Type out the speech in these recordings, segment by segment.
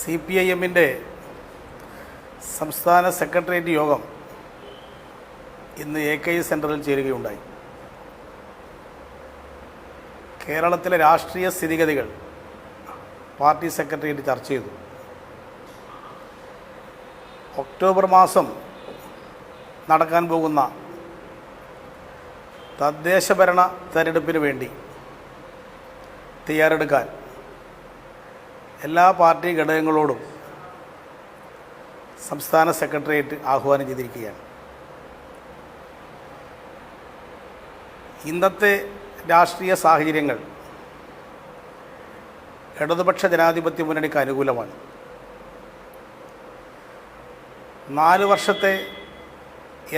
CPIM-ൻ്റെ സംസ്ഥാന സെക്രട്ടേറിയറ്റ് യോഗം ഇന്ന് AKI സെൻറ്ററിൽ ചേരുകയുണ്ടായി. കേരളത്തിലെ രാഷ്ട്രീയ സ്ഥിതിഗതികൾ പാർട്ടി സെക്രട്ടേറിയറ്റ് ചർച്ച ചെയ്തു. ഒക്ടോബർ മാസം നടക്കാൻ പോകുന്ന തദ്ദേശഭരണ തെരഞ്ഞെടുപ്പിന് വേണ്ടി തയ്യാറെടുക്കാൻ എല്ലാ പാർട്ടി ഘടകങ്ങളോടും സംസ്ഥാന സെക്രട്ടേറിയറ്റ് ആഹ്വാനം ചെയ്തിരിക്കുകയാണ്. ഇന്നത്തെ രാഷ്ട്രീയ സാഹചര്യങ്ങൾ ഇടതുപക്ഷ ജനാധിപത്യ മുന്നണിക്ക് അനുകൂലമാണ്. 4 വർഷത്തെ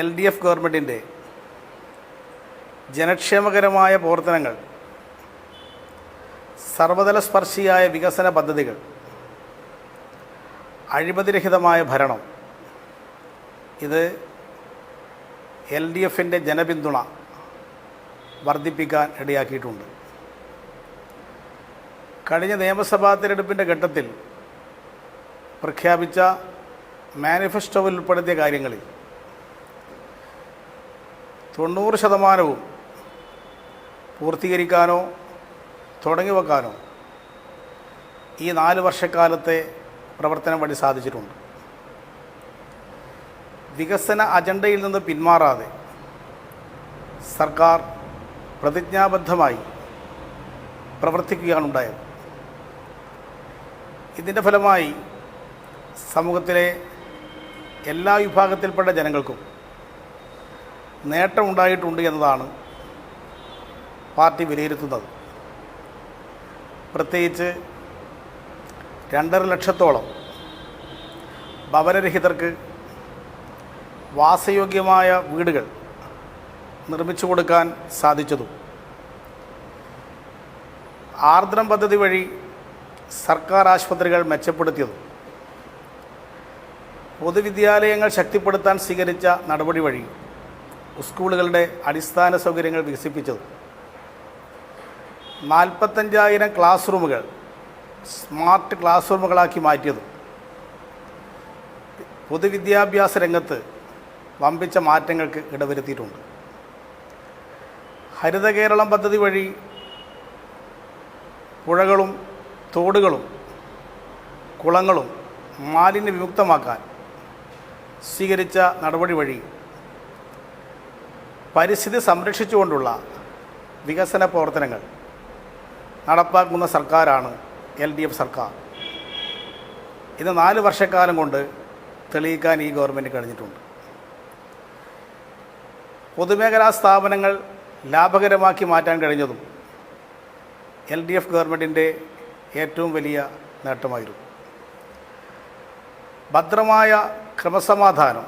LDF ഗവൺമെൻറ്റിൻ്റെ ജനക്ഷേമകരമായ പ്രവർത്തനങ്ങൾ, സർവതല സ്പർശിയായ വികസന പദ്ധതികൾ, അഴിമതിരഹിതമായ ഭരണം, ഇത് LDF-ൻ്റെ ജനപിന്തുണ വർദ്ധിപ്പിക്കാൻ ഇടയാക്കിയിട്ടുണ്ട്. കഴിഞ്ഞ നിയമസഭാ തിരഞ്ഞെടുപ്പിൻ്റെ ഘട്ടത്തിൽ പ്രഖ്യാപിച്ച മാനിഫെസ്റ്റോയിൽ ഉൾപ്പെടുത്തിയ കാര്യങ്ങളിൽ 90% പൂർത്തീകരിക്കാനോ തുടങ്ങി വെക്കാനോ ഈ 4 വർഷക്കാലത്തെ പ്രവർത്തനം വഴി സാധിച്ചിട്ടുണ്ട്. വികസന അജണ്ടയിൽ നിന്ന് പിന്മാറാതെ സർക്കാർ പ്രതിജ്ഞാബദ്ധമായി പ്രവർത്തിക്കുകയാണ് ഉണ്ടായത്. ഇതിൻ്റെ ഫലമായി സമൂഹത്തിലെ എല്ലാ വിഭാഗത്തിൽപ്പെട്ട ജനങ്ങൾക്കും നേട്ടമുണ്ടായിട്ടുണ്ട് എന്നതാണ് പാർട്ടി വിലയിരുത്തുന്നത്. പ്രത്യേകിച്ച് 2.5 ലക്ഷത്തോളം ഭവനരഹിതർക്ക് വാസയോഗ്യമായ വീടുകൾ നിർമ്മിച്ചു കൊടുക്കാൻ സാധിച്ചതും, ആർദ്രം പദ്ധതി വഴി സർക്കാർ ആശുപത്രികൾ മെച്ചപ്പെടുത്തിയതും, പൊതുവിദ്യാലയങ്ങൾ ശക്തിപ്പെടുത്താൻ സ്വീകരിച്ച നടപടി വഴി സ്കൂളുകളുടെ അടിസ്ഥാന സൗകര്യങ്ങൾ വികസിപ്പിച്ചതും, 45,000 ക്ലാസ് റൂമുകൾ സ്മാർട്ട് ക്ലാസ് റൂമുകളാക്കി മാറ്റിയതും, പൊതുവിദ്യാഭ്യാസ രംഗത്ത് വമ്പിച്ച മാറ്റങ്ങൾക്ക് ഇടവരുത്തിയിട്ടുണ്ട്. ഹരിത കേരളം പദ്ധതി വഴി പുഴകളും തോടുകളും കുളങ്ങളും മാലിന്യ വിമുക്തമാക്കാൻ സ്വീകരിച്ച നടപടി വഴി പരിസ്ഥിതി സംരക്ഷിച്ചുകൊണ്ടുള്ള വികസന പ്രവർത്തനങ്ങൾ നടപ്പാക്കുന്ന സർക്കാരാണ് LDF സർക്കാർ. ഇത് 4 വർഷക്കാലം കൊണ്ട് തെളിയിക്കാൻ ഈ ഗവൺമെൻറ് കഴിഞ്ഞിട്ടുണ്ട്. പൊതുമേഖലാ സ്ഥാപനങ്ങൾ ലാഭകരമാക്കി മാറ്റാൻ കഴിഞ്ഞതും LDF ഗവൺമെൻറ്റിൻ്റെ ഏറ്റവും വലിയ നേട്ടമായിരുന്നു. ഭദ്രമായ ക്രമസമാധാനം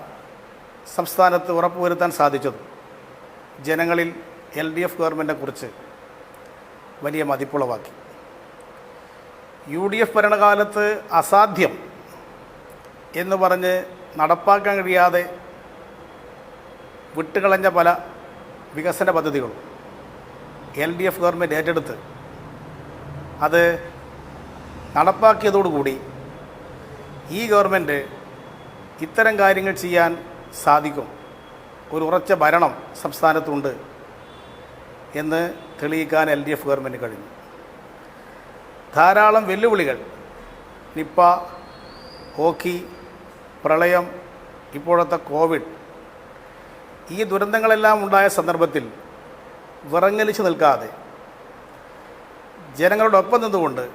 സംസ്ഥാനത്ത് ഉറപ്പുവരുത്താൻ സാധിച്ചതും ജനങ്ങളിൽ LDF ഗവൺമെൻറ്റിനെക്കുറിച്ച് വലിയ മതിപ്പുളവാക്കി. UDF ഭരണകാലത്ത് അസാധ്യം എന്ന് പറഞ്ഞ് നടപ്പാക്കാൻ കഴിയാതെ വിട്ടുകളഞ്ഞ പല വികസന പദ്ധതികളും LDF ഗവൺമെൻറ് ഏറ്റെടുത്ത് അത് നടപ്പാക്കിയതോടുകൂടി ഈ ഗവൺമെൻറ് ഇത്തരം കാര്യങ്ങൾ ചെയ്യാൻ സാധിക്കും, ഒരു ഉറച്ച ഭരണം സംസ്ഥാനത്തുണ്ട് എന്ന് തെളിയിക്കാൻ LDF ഗവൺമെൻറ് കഴിഞ്ഞു. ധാരാളം വെല്ലുവിളികൾ, നിപ്പ, ഓഖി, പ്രളയം, ഇപ്പോഴത്തെ കോവിഡ്, ഈ ദുരന്തങ്ങളെല്ലാം ഉണ്ടായ സന്ദർഭത്തിൽ വിറങ്ങലിച്ച് നിൽക്കാതെ ജനങ്ങളുടെ ഒപ്പം നിന്നുകൊണ്ട്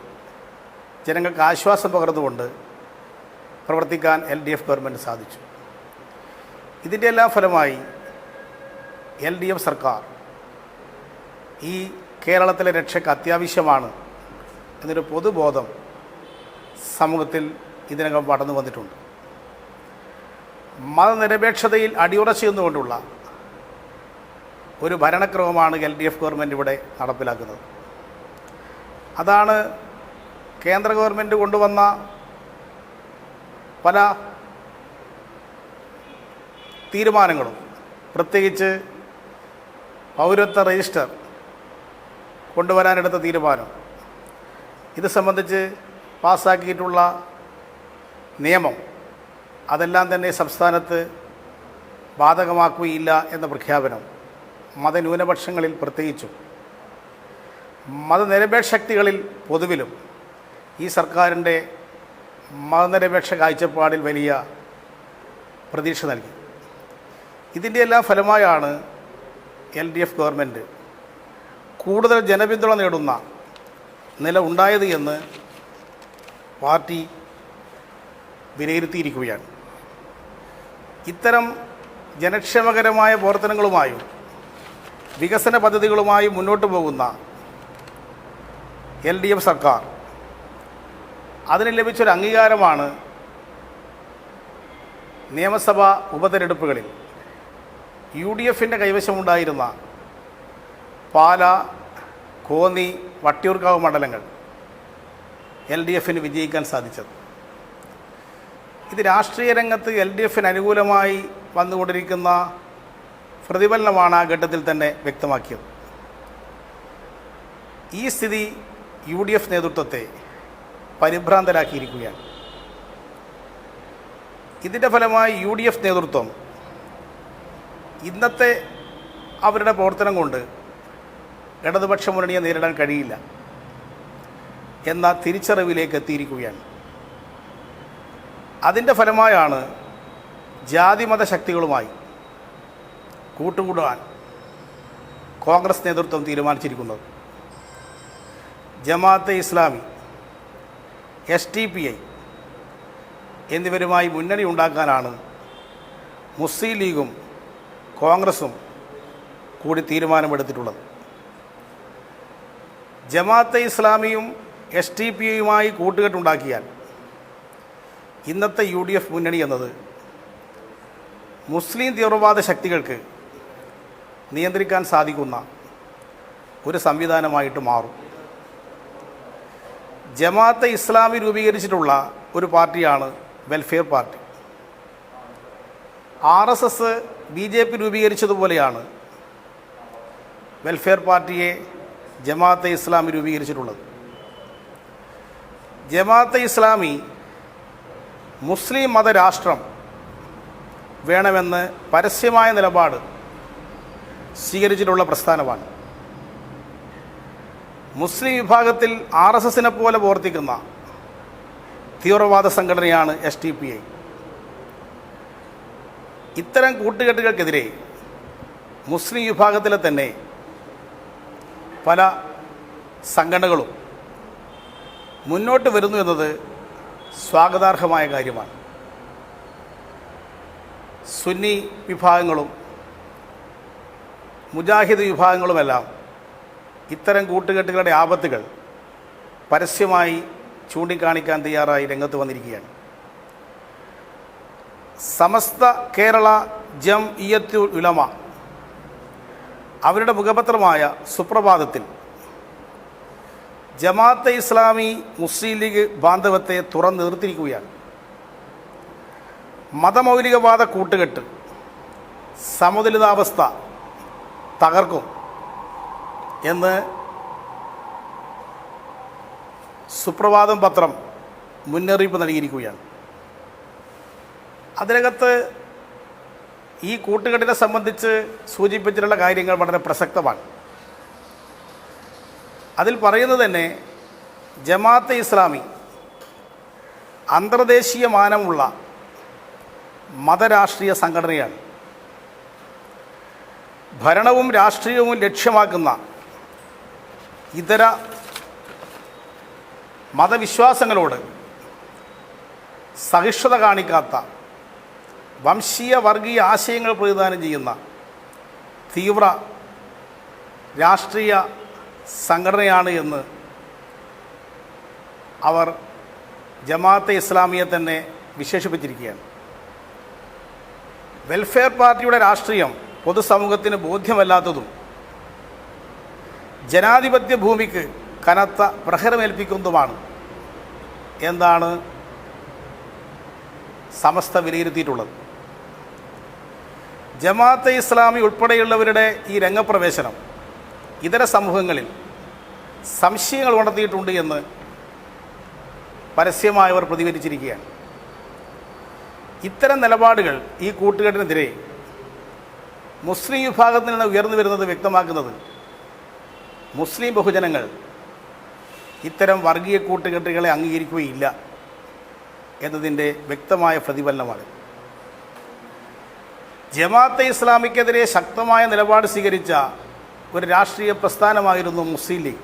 ജനങ്ങൾക്ക് ആശ്വാസം പകർന്നുകൊണ്ട് പ്രവർത്തിക്കാൻ LDF ഗവൺമെൻറ് സാധിച്ചു. ഇതിൻ്റെ എല്ലാം ഫലമായി LDF സർക്കാർ ഈ കേരളത്തിലെ രക്ഷയ്ക്ക് അത്യാവശ്യമാണ് എന്നൊരു പൊതുബോധം സമൂഹത്തിൽ ഇതിനകം പടർന്നു വന്നിട്ടുണ്ട്. മതനിരപേക്ഷതയിൽ അടിയുറച്ചുകൊണ്ടുള്ള ഒരു ഭരണക്രമമാണ് LDF ഗവൺമെൻറ് ഇവിടെ നടപ്പിലാക്കുന്നത്. അതാണ് കേന്ദ്ര ഗവൺമെൻറ് കൊണ്ടുവന്ന പല തീരുമാനങ്ങളും, പ്രത്യേകിച്ച് പൗരത്വ രജിസ്റ്റർ കൊണ്ടുവരാനെടുത്ത തീരുമാനം, ഇത് സംബന്ധിച്ച് പാസ്സാക്കിയിട്ടുള്ള നിയമം അതെല്ലാം തന്നെ സംസ്ഥാനത്ത് ബാധകമാക്കുകയില്ല എന്ന പ്രഖ്യാപനം മതന്യൂനപക്ഷങ്ങളിൽ പ്രത്യേകിച്ചും മതനിരപേക്ഷ ശക്തികളിൽ പൊതുവിലും ഈ സർക്കാരിൻ്റെ മതനിരപേക്ഷ കാഴ്ചപ്പാടിൽ വലിയ പ്രതീക്ഷ നൽകി. ഇതിൻ്റെ എല്ലാം ഫലമായാണ് LDF ഗവൺമെൻറ് കൂടുതൽ ജനപിന്തുണ നേടുന്ന നില ഉണ്ടായത് എന്ന് പാർട്ടി വിലയിരുത്തിയിരിക്കുകയാണ്. ഇത്തരം ജനക്ഷേമകരമായ പ്രവർത്തനങ്ങളുമായും വികസന പദ്ധതികളുമായും മുന്നോട്ട് പോകുന്ന LDF സർക്കാർ അതിന് ലഭിച്ചൊരു അംഗീകാരമാണ് നിയമസഭാ ഉപതെരഞ്ഞെടുപ്പുകളിൽ UDFൻ്റെ കൈവശമുണ്ടായിരുന്ന പാല, കോന്നി, വട്ടിയൂർക്കാവ് മണ്ഡലങ്ങൾ LDFന് വിജയിക്കാൻ സാധിച്ചത്. ഇത് രാഷ്ട്രീയ രംഗത്ത് LDFന് അനുകൂലമായി വന്നുകൊണ്ടിരിക്കുന്ന പ്രതിഫലനമാണ് ആ ഘട്ടത്തിൽ തന്നെ വ്യക്തമാക്കിയത്. ഈ സ്ഥിതി UDF നേതൃത്വത്തെ പരിഭ്രാന്തരാക്കിയിരിക്കുകയാണ്. ഇതിൻ്റെ ഫലമായി UDF നേതൃത്വം ഇന്നത്തെ അവരുടെ പ്രവർത്തനം കൊണ്ട് ഇടതുപക്ഷ മുന്നണിയെ നേരിടാൻ കഴിയില്ല എന്ന തിരിച്ചറിവിലേക്ക് എത്തിയിരിക്കുകയാണ്. അതിൻ്റെ ഫലമായാണ് ജാതിമത ശക്തികളുമായി കൂട്ടുകൂടാൻ കോൺഗ്രസ് നേതൃത്വം തീരുമാനിച്ചിരിക്കുന്നത്. ജമാഅത്തെ ഇസ്ലാമി, SDPI എന്നിവരുമായി മുന്നണി ഉണ്ടാക്കാനാണ് മുസ്ലിം ലീഗും കോൺഗ്രസും കൂടി തീരുമാനമെടുത്തിട്ടുള്ളത്. ജമാഅത്തെ ഇസ്ലാമിയും SDPIയുമായി കൂട്ടുകെട്ടുണ്ടാക്കിയാൽ ഇന്നത്തെ UDF മുന്നണി എന്നത് മുസ്ലിം തീവ്രവാദ ശക്തികൾക്ക് നിയന്ത്രിക്കാൻ സാധിക്കുന്ന ഒരു സംവിധാനമായിട്ട് മാറും. ജമാഅത്തെ ഇസ്ലാമി രൂപീകരിച്ചിട്ടുള്ള ഒരു പാർട്ടിയാണ് വെൽഫെയർ പാർട്ടി. RSS BJP രൂപീകരിച്ചതുപോലെയാണ് വെൽഫെയർ പാർട്ടിയെ ജമാഅത്തെ ഇസ്ലാമി രൂപീകരിച്ചിട്ടുള്ളത്. ജമാഅത്തെ ഇസ്ലാമി മുസ്ലിം മതരാഷ്ട്രം വേണമെന്ന് പരസ്യമായ നിലപാട് സ്വീകരിച്ചിട്ടുള്ള പ്രസ്ഥാനമാണ്. മുസ്ലിം വിഭാഗത്തിൽ RSSനെ പോലെ പ്രവർത്തിക്കുന്ന തീവ്രവാദ സംഘടനയാണ് SDPI. ഇത്തരം കൂട്ടുകെട്ടുകൾക്കെതിരെ മുസ്ലിം വിഭാഗത്തിലെ തന്നെ പല സംഘടനകളും മുന്നോട്ട് വരുന്നു എന്നത് സ്വാഗതാർഹമായ കാര്യമാണ്. സുന്നി വിഭാഗങ്ങളും മുജാഹിദ് വിഭാഗങ്ങളുമെല്ലാം ഇത്തരം കൂട്ടുകെട്ടുകളുടെ ആപത്തുകൾ പരസ്യമായി ചൂണ്ടിക്കാണിക്കാൻ തയ്യാറായി രംഗത്ത് വന്നിരിക്കുകയാണ്. സമസ്ത കേരള ജംഇയ്യത്തുൽ ഉലമ അവരുടെ മുഖപത്രമായ സുപ്രഭാതത്തിൽ ജമാഅത്തെ ഇസ്ലാമി മുസ്ലിം ലീഗ് ബാന്ധവത്തെ തുറന്നു നിർത്തിയിരിക്കുകയാണ്. മതമൗലികവാദ കൂട്ടുകെട്ട് സമതുലിതാവസ്ഥ തകർക്കും എന്ന് സുപ്രഭാതം പത്രം മുന്നറിയിപ്പ് നൽകിയിരിക്കുകയാണ്. അതിനകത്ത് ഈ കൂട്ടുകെട്ടിനെ സംബന്ധിച്ച് സൂചിപ്പിച്ചിട്ടുള്ള കാര്യങ്ങൾ വളരെ പ്രസക്തമാണ്. അതിൽ പറയുന്നത് തന്നെ ജമാഅത്തെ ഇസ്ലാമി അന്തർദേശീയ മാനമുള്ള മതരാഷ്ട്രീയ സംഘടനയാണ്. ഭരണവും രാഷ്ട്രീയവും ലക്ഷ്യമാക്കുന്ന ഇതര മതവിശ്വാസങ്ങളോട് സഹിഷ്ണുത കാണിക്കാത്ത വംശീയ വർഗീയ ആശയങ്ങൾ പ്രതിദാനം ചെയ്യുന്ന തീവ്ര രാഷ്ട്രീയ സംഘടനയാണ് എന്ന് അവർ ജമാഅത്തെ ഇസ്ലാമിയെ തന്നെ വിശേഷിപ്പിച്ചിരിക്കുകയാണ്. വെൽഫെയർ പാർട്ടിയുടെ രാഷ്ട്രീയം പൊതുസമൂഹത്തിന് ബോധ്യമല്ലാത്തതും ജനാധിപത്യ ഭൂമിക്ക് കനത്ത പ്രഹരമേൽപ്പിക്കുന്നതുമാണ് എന്നാണ് സമസ്ത വിലയിരുത്തിയിട്ടുള്ളത്. ജമാഅത്തെ ഇസ്ലാമി ഉൾപ്പെടെയുള്ളവരുടെ ഈ രംഗപ്രവേശനം ഇതര സമൂഹങ്ങളിൽ സംശയങ്ങൾ ഉണർത്തിയിട്ടുണ്ട് എന്ന് പരസ്യമായവർ പ്രതികരിച്ചിരിക്കുകയാണ്. ഇത്തരം നിലപാടുകൾ ഈ കൂട്ടുകെട്ടിനെതിരെ മുസ്ലിം വിഭാഗത്തിൽ നിന്ന് ഉയർന്നു വരുന്നത് വ്യക്തമാക്കുന്നത് മുസ്ലിം ബഹുജനങ്ങൾ ഇത്തരം വർഗീയ കൂട്ടുകെട്ടുകളെ അംഗീകരിക്കുകയില്ല എന്നതിൻ്റെ വ്യക്തമായ പ്രതിഫലനമാണ്. ജമാഅത്തെ ഇസ്ലാമിക്കെതിരെ ശക്തമായ നിലപാട് സ്വീകരിച്ച ഒരു രാഷ്ട്രീയ പ്രസ്ഥാനമായിരുന്നു മുസ്ലിം ലീഗ്.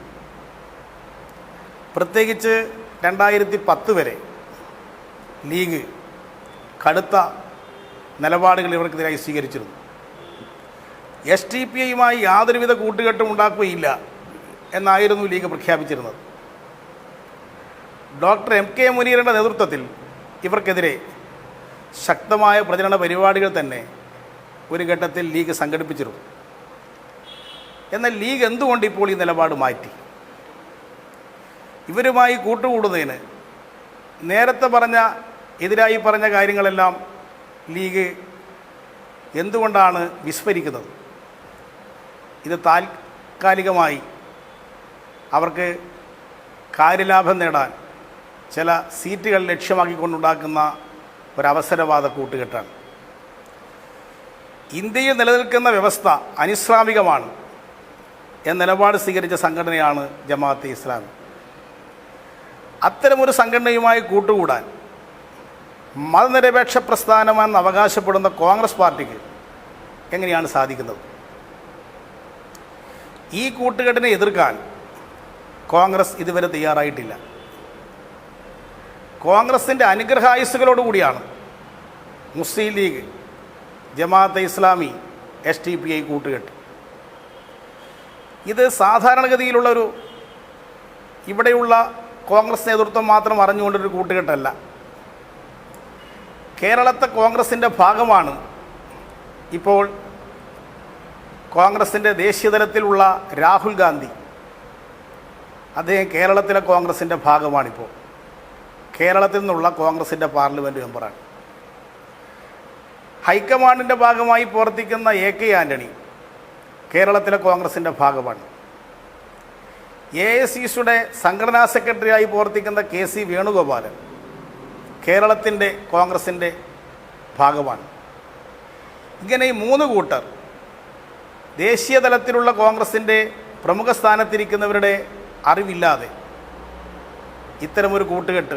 പ്രത്യേകിച്ച് 2010 വരെ ലീഗ് കടുത്ത നിലപാടുകൾ ഇവർക്കെതിരായി സ്വീകരിച്ചിരുന്നു. SDPI യാതൊരുവിധ കൂട്ടുകെട്ടും ഉണ്ടാക്കുകയില്ല എന്നായിരുന്നു ലീഗ് പ്രഖ്യാപിച്ചിരുന്നത്. ഡോക്ടർ MK മുനീറിൻ്റെ നേതൃത്വത്തിൽ ഇവർക്കെതിരെ ശക്തമായ പ്രചരണ പരിപാടികൾ തന്നെ ഒരു ഘട്ടത്തിൽ ലീഗ് സംഘടിപ്പിച്ചിരുന്നു. എന്നാൽ ലീഗ് എന്തുകൊണ്ട് ഇപ്പോൾ ഈ നിലപാട് മാറ്റി? ഇവരുമായി കൂട്ടുകൂടുന്നതിന് നേരത്തെ എതിരായി പറഞ്ഞ കാര്യങ്ങളെല്ലാം ലീഗ് എന്തുകൊണ്ടാണ് വിസ്മരിക്കുന്നത്? ഇത് താൽക്കാലികമായി അവർക്ക് കാര്യലാഭം നേടാൻ ചില സീറ്റുകൾ ലക്ഷ്യമാക്കിക്കൊണ്ടുണ്ടാക്കുന്ന ഒരവസരവാദ കൂട്ടുകെട്ടാണ്. ഇന്ത്യയിൽ നിലനിൽക്കുന്ന വ്യവസ്ഥ അനിസ്ലാമികമാണ് എന്ന നിലപാട് സ്വീകരിച്ച സംഘടനയാണ് ജമാഅത്തെ ഇസ്ലാമി. അത്തരമൊരു സംഘടനയുമായി കൂട്ടുകൂടാൻ മതനിരപേക്ഷ പ്രസ്ഥാനമെന്ന് അവകാശപ്പെടുന്ന കോൺഗ്രസ് പാർട്ടിക്ക് എങ്ങനെയാണ് സാധിക്കുന്നത്? ഈ കൂട്ടുകെട്ടിനെ എതിർക്കാൻ കോൺഗ്രസ് ഇതുവരെ തയ്യാറായിട്ടില്ല. കോൺഗ്രസിൻ്റെ അനുഗ്രഹായുസ്സുകളോടുകൂടിയാണ് മുസ്ലിം ലീഗ്, ജമാഅത്തെ ഇസ്ലാമി, SDPI കൂട്ടുകെട്ട്. ഇത് സാധാരണഗതിയിലുള്ളൊരു ഇവിടെയുള്ള കോൺഗ്രസ് നേതൃത്വം മാത്രം അറിഞ്ഞുകൊണ്ടൊരു കൂട്ടുകെട്ടല്ല. കേരളത്തെ കോൺഗ്രസിൻ്റെ ഭാഗമാണ് ഇപ്പോൾ കോൺഗ്രസിൻ്റെ ദേശീയതലത്തിലുള്ള രാഹുൽ ഗാന്ധി. അദ്ദേഹം കേരളത്തിലെ കോൺഗ്രസിൻ്റെ ഭാഗമാണിപ്പോൾ. കേരളത്തിൽ നിന്നുള്ള കോൺഗ്രസിൻ്റെ പാർലമെൻറ്റ് മെമ്പറാണ്. ഹൈക്കമാൻഡിൻ്റെ ഭാഗമായി പ്രവർത്തിക്കുന്ന AK ആൻ്റണി കേരളത്തിലെ കോൺഗ്രസിൻ്റെ ഭാഗമാണ്. AICCയുടെ സംഘടനാ സെക്രട്ടറിയായി പ്രവർത്തിക്കുന്ന KC വേണുഗോപാലൻ കേരളത്തിൻ്റെ കോൺഗ്രസിൻ്റെ ഭാഗമാണ്. ഇങ്ങനെ ഈ 3 കൂട്ടർ ദേശീയ തലത്തിലുള്ള കോൺഗ്രസിൻ്റെ പ്രമുഖ സ്ഥാനത്തിരിക്കുന്നവരുടെ അറിവില്ലാതെ ഇത്തരമൊരു കൂട്ടുകെട്ട്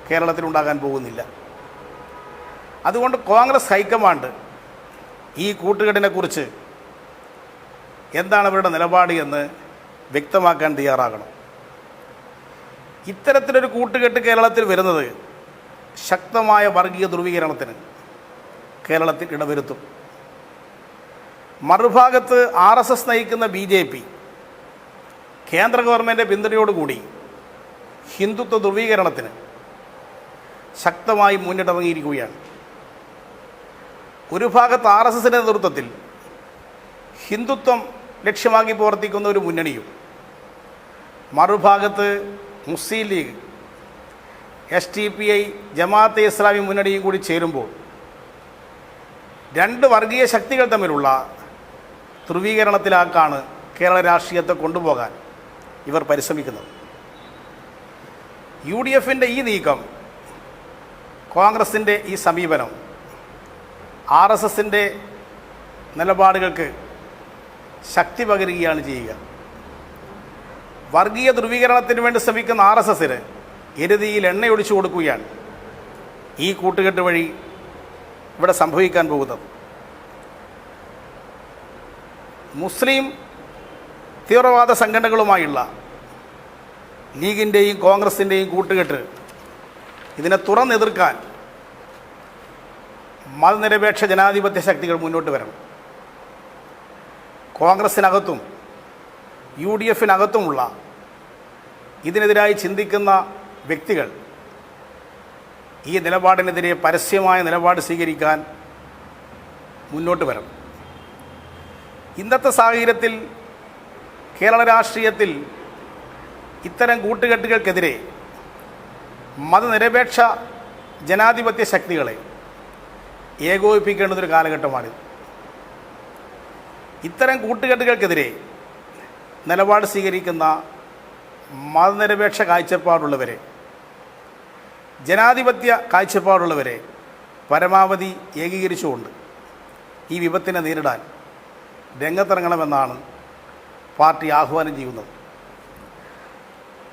കേരളത്തിലുണ്ടാകാൻ പോകുന്നില്ല. അതുകൊണ്ട് കോൺഗ്രസ് ഹൈക്കമാൻഡ് ഈ കൂട്ടുകെട്ടിനെക്കുറിച്ച് എന്താണ് അവരുടെ നിലപാട് എന്ന് വ്യക്തമാക്കാൻ തയ്യാറാകണം. ഇത്തരത്തിലൊരു കൂട്ടുകെട്ട് കേരളത്തിൽ വരുന്നത് ശക്തമായ വർഗീയ ധ്രുവീകരണത്തിന് കേരളത്തിൽ ഇടവരുത്തും. മറുഭാഗത്ത് RSS നയിക്കുന്ന BJP കേന്ദ്ര ഗവൺമെൻറ് പിന്തുണയോടുകൂടി ഹിന്ദുത്വ ധ്രുവീകരണത്തിന് ശക്തമായി മുന്നിട്ടിറങ്ങിയിരിക്കുകയാണ്. ഒരു ഭാഗത്ത് RSSൻ്റെ നേതൃത്വത്തിൽ ഹിന്ദുത്വം ലക്ഷ്യമാക്കി പ്രവർത്തിക്കുന്ന ഒരു മുന്നണിയും, മറുഭാഗത്ത് മുസ്ലിം ലീഗ്, SDPI, ജമാഅത്തെ ഇസ്ലാമി മുന്നണിയും കൂടി ചേരുമ്പോൾ 2 വർഗീയ ശക്തികൾ തമ്മിലുള്ള ധ്രുവീകരണത്തിലാക്കാണ് കേരള രാഷ്ട്രീയത്തെ കൊണ്ടുപോകാൻ ഇവർ പരിശ്രമിക്കുന്നത്. UDFൻ്റെ ഈ നീക്കം, കോൺഗ്രസിൻ്റെ ഈ സമീപനം RSSൻ്റെ നിലപാടുകൾക്ക് ശക്തി പകരുകയാണ് ചെയ്യുക. വർഗീയ ധ്രുവീകരണത്തിന് വേണ്ടി ശ്രമിക്കുന്ന RSSന് എരുതിയിൽ എണ്ണയൊഴിച്ചു കൊടുക്കുകയാണ് ഈ കൂട്ടുകെട്ട് വഴി ഇവിടെ സംഭവിക്കാൻ പോകുന്നത്. മുസ്ലിം തീവ്രവാദ സംഘടനകളുമായുള്ള ലീഗിൻ്റെയും കോൺഗ്രസിൻ്റെയും കൂട്ടുകെട്ട് ഇതിനെ തുറന്നെതിർക്കാൻ മതനിരപേക്ഷ ജനാധിപത്യ ശക്തികൾ മുന്നോട്ട് വരണം. കോൺഗ്രസിനകത്തും UDFിനകത്തുമുള്ള ഇതിനെതിരായി ചിന്തിക്കുന്ന വ്യക്തികൾ ഈ നിലപാടിനെതിരെ പരസ്യമായ നിലപാട് സ്വീകരിക്കാൻ മുന്നോട്ട് വരണം. ഇന്നത്തെ സാഹചര്യത്തിൽ കേരള രാഷ്ട്രീയത്തിൽ ഇത്തരം കൂട്ടുകെട്ടുകൾക്കെതിരെ മതനിരപേക്ഷ ജനാധിപത്യ ശക്തികളെ ഏകോപിപ്പിക്കേണ്ടതൊരു കാലഘട്ടമാണിത്. ഇത്തരം കൂട്ടുകെട്ടുകൾക്കെതിരെ നിലപാട് സ്വീകരിക്കുന്ന മതനിരപേക്ഷ കാഴ്ചപ്പാടുള്ളവരെ, ജനാധിപത്യ കാഴ്ചപ്പാടുള്ളവരെ പരമാവധി ഏകീകരിച്ചുകൊണ്ട് ഈ വിപത്തിനെ നേരിടാൻ രംഗത്തിറങ്ങണമെന്നാണ് പാർട്ടി ആഹ്വാനം ചെയ്യുന്നത്.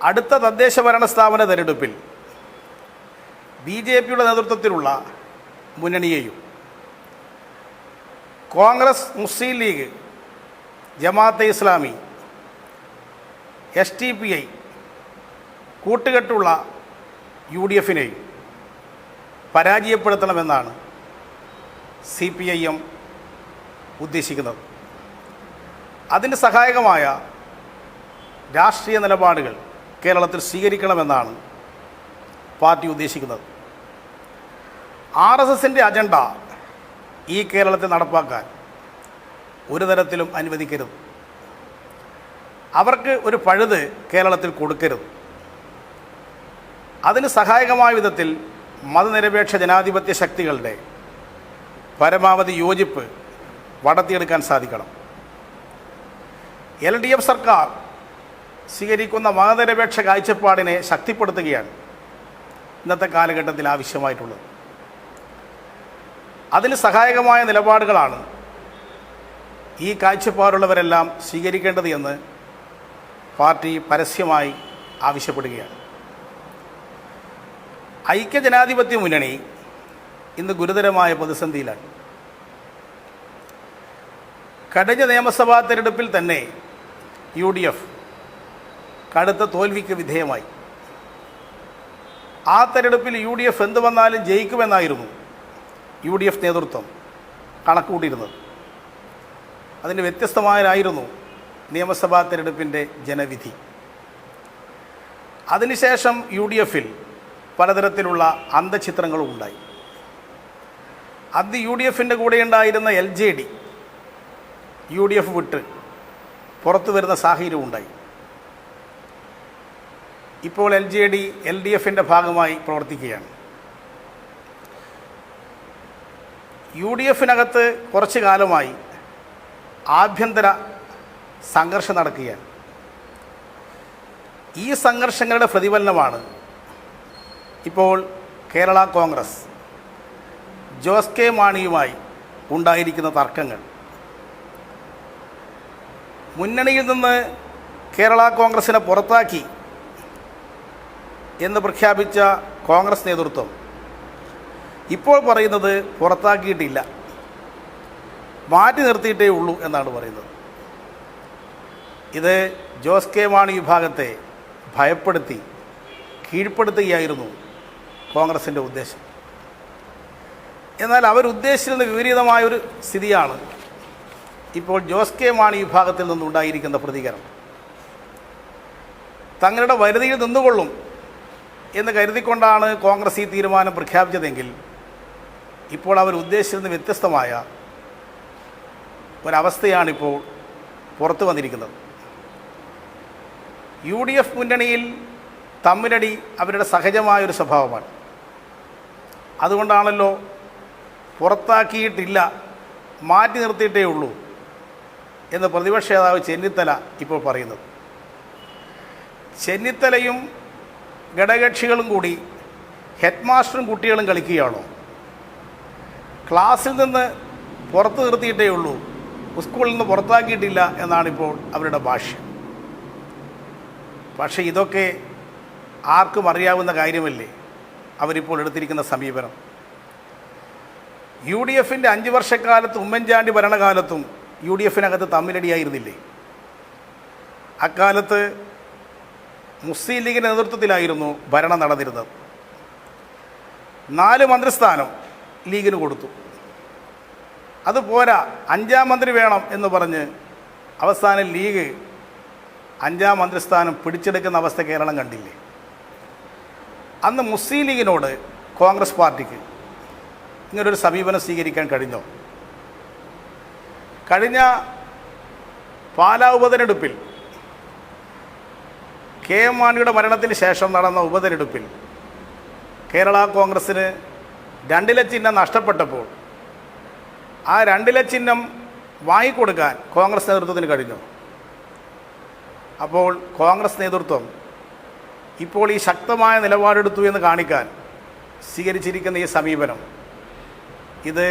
അടുത്ത തദ്ദേശ ഭരണ സ്ഥാപന തെരഞ്ഞെടുപ്പിൽ BJPയുടെ നേതൃത്വത്തിലുള്ള മുന്നണിയെയും കോൺഗ്രസ്, മുസ്ലിം ലീഗ്, ജമാഅത്തെ ഇസ്ലാമി, SDPI കൂട്ടുകെട്ടുള്ള UDFനെയും പരാജയപ്പെടുത്തണമെന്നാണ് CPIM ഉദ്ദേശിക്കുന്നത്. അതിന് സഹായകമായ രാഷ്ട്രീയ നിലപാടുകൾ കേരളത്തിൽ സ്വീകരിക്കണമെന്നാണ് പാർട്ടി ഉദ്ദേശിക്കുന്നത്. RSSൻ്റെ അജണ്ട ഈ കേരളത്തിൽ നടപ്പാക്കാൻ ഒരു തരത്തിലും അനുവദിക്കരുത്. അവർക്ക് ഒരു പഴുത് കേരളത്തിൽ കൊടുക്കരുത്. അതിന് സഹായകമായ വിധത്തിൽ മതനിരപേക്ഷ ജനാധിപത്യ ശക്തികളുടെ പരമാവധി യോജിപ്പ് വളർത്തിയെടുക്കാൻ സാധിക്കണം. LDF സർക്കാർ സ്വീകരിക്കുന്ന മതനിരപേക്ഷ കാഴ്ചപ്പാടിനെ ശക്തിപ്പെടുത്തുകയാണ് ഇന്നത്തെ കാലഘട്ടത്തിൽ ആവശ്യമായിട്ടുള്ളത്. അതിന് സഹായകമായ നിലപാടുകളാണ് ഈ കാഴ്ചപ്പാടുള്ളവരെല്ലാം സ്വീകരിക്കേണ്ടത് എന്ന് പാർട്ടി പരസ്യമായി ആവശ്യപ്പെടുകയാണ്. ഐക്യജനാധിപത്യ മുന്നണി ഇന്ന് ഗുരുതരമായ പ്രതിസന്ധിയിലാണ്. കഴിഞ്ഞ നിയമസഭാ തെരഞ്ഞെടുപ്പിൽ തന്നെ UDF കടുത്ത തോൽവിക്ക് വിധേയമായി. ആ തെരഞ്ഞെടുപ്പിൽ UDF എന്ത് വന്നാലും ജയിക്കുമെന്നായിരുന്നു UDF നേതൃത്വം കണക്കുകൂട്ടിയിരുന്നത്. അതിന് വ്യത്യസ്തമായായിരുന്നു നിയമസഭാ തെരഞ്ഞെടുപ്പിൻ്റെ ജനവിധി. അതിനുശേഷം UDFൽ പലതരത്തിലുള്ള അന്തഃഛിദ്രങ്ങളും ഉണ്ടായി. അന്ന് UDFൻ്റെ കൂടെ ഉണ്ടായിരുന്ന LJD UDF വിട്ട് പുറത്തു വരുന്ന സാഹചര്യം ഉണ്ടായി. ഇപ്പോൾ LJD LDFൻ്റെ ഭാഗമായി പ്രവർത്തിക്കുകയാണ്. UDFനകത്ത് കുറച്ചു കാലമായി ആഭ്യന്തര സംഘർഷം നടക്കുകയാണ്. ഈ സംഘർഷങ്ങളുടെ പ്രതിഫലനമാണ് ഇപ്പോൾ കേരള കോൺഗ്രസ് ജോസ് കെ മാണിയുമായി ഉണ്ടായിരിക്കുന്ന തർക്കങ്ങൾ. മുന്നണിയിൽ നിന്ന് കേരള കോൺഗ്രസിനെ പുറത്താക്കി എന്ന് പ്രഖ്യാപിച്ച കോൺഗ്രസ് നേതൃത്വം ഇപ്പോൾ പറയുന്നത് പുറത്താക്കിയിട്ടില്ല, മാറ്റി നിർത്തിയിട്ടേ ഉള്ളൂ എന്നാണ് പറയുന്നത്. ഇത് ജോസ് കെ മാണി വിഭാഗത്തെ ഭയപ്പെടുത്തി കീഴ്പ്പെടുത്തുകയായിരുന്നു കോൺഗ്രസിൻ്റെ ഉദ്ദേശം. എന്നാൽ അവരുദ്ദേശിച്ചിരുന്ന വിപരീതമായൊരു സ്ഥിതിയാണ് ഇപ്പോൾ ജോസ് കെ മാണി വിഭാഗത്തിൽ നിന്നുണ്ടായിരിക്കുന്ന പ്രതികരണം. തങ്ങളുടെ വരുതിയിൽ നിന്നുകൊള്ളും എന്ന് കരുതിക്കൊണ്ടാണ് കോൺഗ്രസ് ഈ തീരുമാനം പ്രഖ്യാപിച്ചതെങ്കിൽ ഇപ്പോൾ അവർ ഉദ്ദേശിച്ചിരുന്ന വ്യത്യസ്തമായ ഒരവസ്ഥയാണിപ്പോൾ പുറത്തു വന്നിരിക്കുന്നത്. UDF മുന്നണിയിൽ തമ്മിലടി അവരുടെ സഹജമായൊരു സ്വഭാവമാണ്. അതുകൊണ്ടാണല്ലോ പുറത്താക്കിയിട്ടില്ല, മാറ്റി നിർത്തിയിട്ടേ ഉള്ളൂ എന്ന് പ്രതിപക്ഷ നേതാവ് ചെന്നിത്തല ഇപ്പോൾ പറയുന്നത്. ചെന്നിത്തലയും ഘടകകക്ഷികളും കൂടി ഹെഡ് മാസ്റ്ററും കുട്ടികളും കളിക്കുകയാണോ? ക്ലാസ്സിൽ നിന്ന് പുറത്ത് നിർത്തിയിട്ടേ ഉള്ളൂ, സ്കൂളിൽ നിന്ന് പുറത്താക്കിയിട്ടില്ല എന്നാണിപ്പോൾ അവരുടെ ഭാഷ്യം. പക്ഷേ ഇതൊക്കെ ആർക്കും അറിയാവുന്ന കാര്യമല്ലേ അവരിപ്പോൾ എടുത്തിരിക്കുന്ന സമീപനം. UDFൻ്റെ 5 വർഷക്കാലത്ത് ഉമ്മൻചാണ്ടി ഭരണകാലത്തും UDFനകത്ത് തമ്മിലടിയായിരുന്നില്ലേ? അക്കാലത്ത് മുസ്ലിം ലീഗിൻ്റെ നേതൃത്വത്തിലായിരുന്നു ഭരണം നടന്നിരുന്നത്. 4 മന്ത്രിസ്ഥാനം ലീഗിന് കൊടുത്തു. അതുപോരാ, 5ാം മന്ത്രി വേണം എന്ന് പറഞ്ഞ് അവസാനം ലീഗ് 5ാം മന്ത്രിസ്ഥാനം പിടിച്ചെടുക്കുന്ന അവസ്ഥ കേരളം കണ്ടില്ലേ? അന്ന് മുസ്ലിം ലീഗിനോട് കോൺഗ്രസ് പാർട്ടിക്ക് ഇങ്ങനൊരു സമീപനം സ്വീകരിക്കാൻ കഴിഞ്ഞോ? കഴിഞ്ഞ പാലാ ഉപതെരഞ്ഞെടുപ്പിൽ KM മാണിയുടെ മരണത്തിന് ശേഷം നടന്ന ഉപതെരഞ്ഞെടുപ്പിൽ കേരള കോൺഗ്രസ്സിന് 2 ചിഹ്നം നഷ്ടപ്പെട്ടപ്പോൾ ആ 2 ചിഹ്നം വാങ്ങിക്കൊടുക്കാൻ കോൺഗ്രസ് നേതൃത്വത്തിന് കഴിഞ്ഞു. അപ്പോൾ കോൺഗ്രസ് നേതൃത്വം ഇപ്പോൾ ഈ ശക്തമായ നിലപാടെടുത്തു എന്ന് കാണിക്കാൻ സ്വീകരിച്ചിരിക്കുന്ന ഈ സമീപനം ഇത്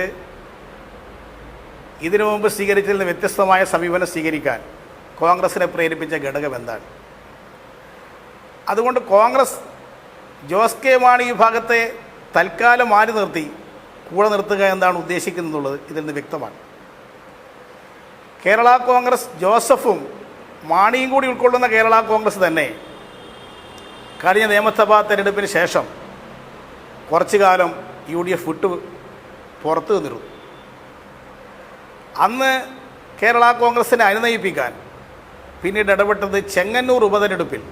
ഇതിനു മുമ്പ് സ്വീകരിച്ചതിൽ നിന്ന് വ്യത്യസ്തമായ സമീപനം സ്വീകരിക്കാൻ കോൺഗ്രസിനെ പ്രേരിപ്പിച്ച ഘടകം എന്താണ്? അതുകൊണ്ട് കോൺഗ്രസ് ജോസ് കെ മാണി വിഭാഗത്തെ തൽക്കാലം മാറി നിർത്തി കൂടെ നിർത്തുക എന്താണ് ഉദ്ദേശിക്കുന്നതെന്നുള്ളത് ഇതിൽ നിന്ന് വ്യക്തമാണ്. കേരള കോൺഗ്രസ് ജോസഫും മാണിയും കൂടി ഉൾക്കൊള്ളുന്ന കേരള കോൺഗ്രസ് തന്നെ കഴിഞ്ഞ നിയമസഭാ തെരഞ്ഞെടുപ്പിന് ശേഷം കുറച്ചു കാലം UDF വിട്ടു പുറത്തു നിന്നിരുന്നു. അന്ന് കേരള കോൺഗ്രസിനെ അനുനയിപ്പിക്കാൻ പിന്നീട് ഇടപെട്ടത് ചെങ്ങന്നൂർ ഉപതെരഞ്ഞെടുപ്പിൽ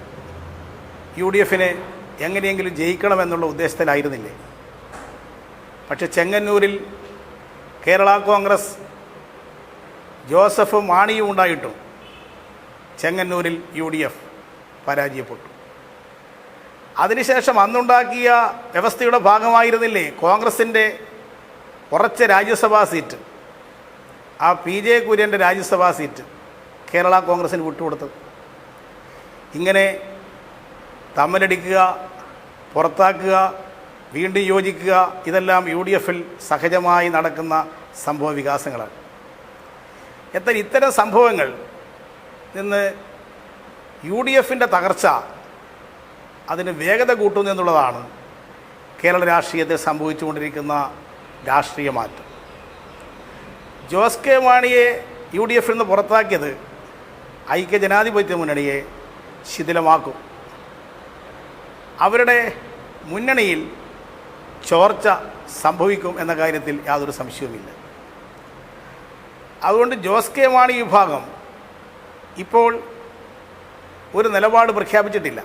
UDFനെ എങ്ങനെയെങ്കിലും ജയിക്കണമെന്നുള്ള ഉദ്ദേശത്തിലായിരുന്നില്ലേ? പക്ഷെ ചെങ്ങന്നൂരിൽ കേരള കോൺഗ്രസ് ജോസഫും മാണിയും ഉണ്ടായിട്ടും ചെങ്ങന്നൂരിൽ UDF പരാജയപ്പെട്ടു. അതിനുശേഷം അന്നുണ്ടാക്കിയ വ്യവസ്ഥയുടെ ഭാഗമായിരുന്നില്ലേ കോൺഗ്രസിൻ്റെ ഉറച്ച രാജ്യസഭാ സീറ്റ്, ആ PJ കുര്യൻ്റെ രാജ്യസഭാ സീറ്റ് കേരള കോൺഗ്രസിന് വിട്ടുകൊടുത്തത്? ഇങ്ങനെ തമ്മിലടിക്കുക, പുറത്താക്കുക, വീണ്ടും യോജിക്കുക, ഇതെല്ലാം UDFൽ സഹജമായി നടക്കുന്ന സംഭവ വികാസങ്ങളാണ്. എന്നാൽ ഇത്തരം സംഭവങ്ങൾ നിന്ന് UDFൻ്റെ തകർച്ച അതിന് വേഗത കൂട്ടുന്നു എന്നുള്ളതാണ് കേരള രാഷ്ട്രീയത്തിൽ സംഭവിച്ചുകൊണ്ടിരിക്കുന്ന രാഷ്ട്രീയ മാറ്റം. ജോസ് കെ മാണിയെ UDFൽ നിന്ന് പുറത്താക്കിയത് ഐക്യജനാധിപത്യ മുന്നണിയെ ശിഥിലമാക്കും. അവരുടെ മുന്നണിയിൽ ചോർച്ച സംഭവിക്കും എന്ന കാര്യത്തിൽ യാതൊരു സംശയവുമില്ല. അതുകൊണ്ട് ജോസ് കെ മാണി വിഭാഗം ഇപ്പോൾ ഒരു നിലപാട് പ്രഖ്യാപിച്ചിട്ടില്ല.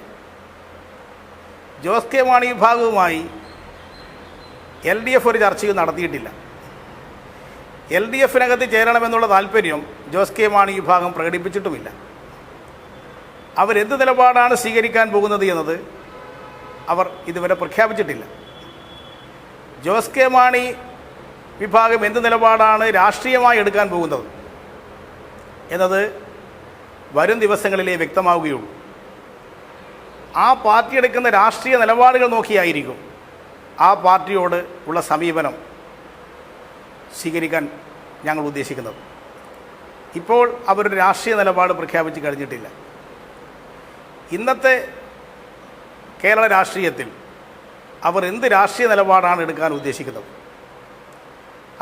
ജോസ് കെ മാണി വിഭാഗവുമായി LDF ഒരു ചർച്ചയും നടത്തിയിട്ടില്ല. LDFനകത്ത് ചേരണമെന്നുള്ള താല്പര്യം ജോസ് കെ മാണി വിഭാഗം പ്രകടിപ്പിച്ചിട്ടുമില്ല. അവരെന്ത് നിലപാടാണ് സ്വീകരിക്കാൻ പോകുന്നത് എന്നത് അവർ ഇതുവരെ പ്രഖ്യാപിച്ചിട്ടില്ല. ജോസ് കെ മാണി വിഭാഗം എന്ത് നിലപാടാണ് രാഷ്ട്രീയമായി എടുക്കാൻ പോകുന്നത് എന്നത് വരും ദിവസങ്ങളിലേ വ്യക്തമാവുകയുള്ളൂ. ആ പാർട്ടി എടുക്കുന്ന രാഷ്ട്രീയ നിലപാടുകൾ നോക്കിയായിരിക്കും ആ പാർട്ടിയോട് ഉള്ള സമീപനം സ്വീകരിക്കാൻ ഞങ്ങൾ ഉദ്ദേശിക്കുന്നത്. ഇപ്പോൾ അവരുടെ രാഷ്ട്രീയ നിലപാട് പ്രഖ്യാപിച്ച് കഴിഞ്ഞിട്ടില്ല. ഇന്നത്തെ കേരള രാഷ്ട്രീയത്തിൽ അവർ എന്ത് രാഷ്ട്രീയ നിലപാടാണ് എടുക്കാൻ ഉദ്ദേശിക്കുന്നത്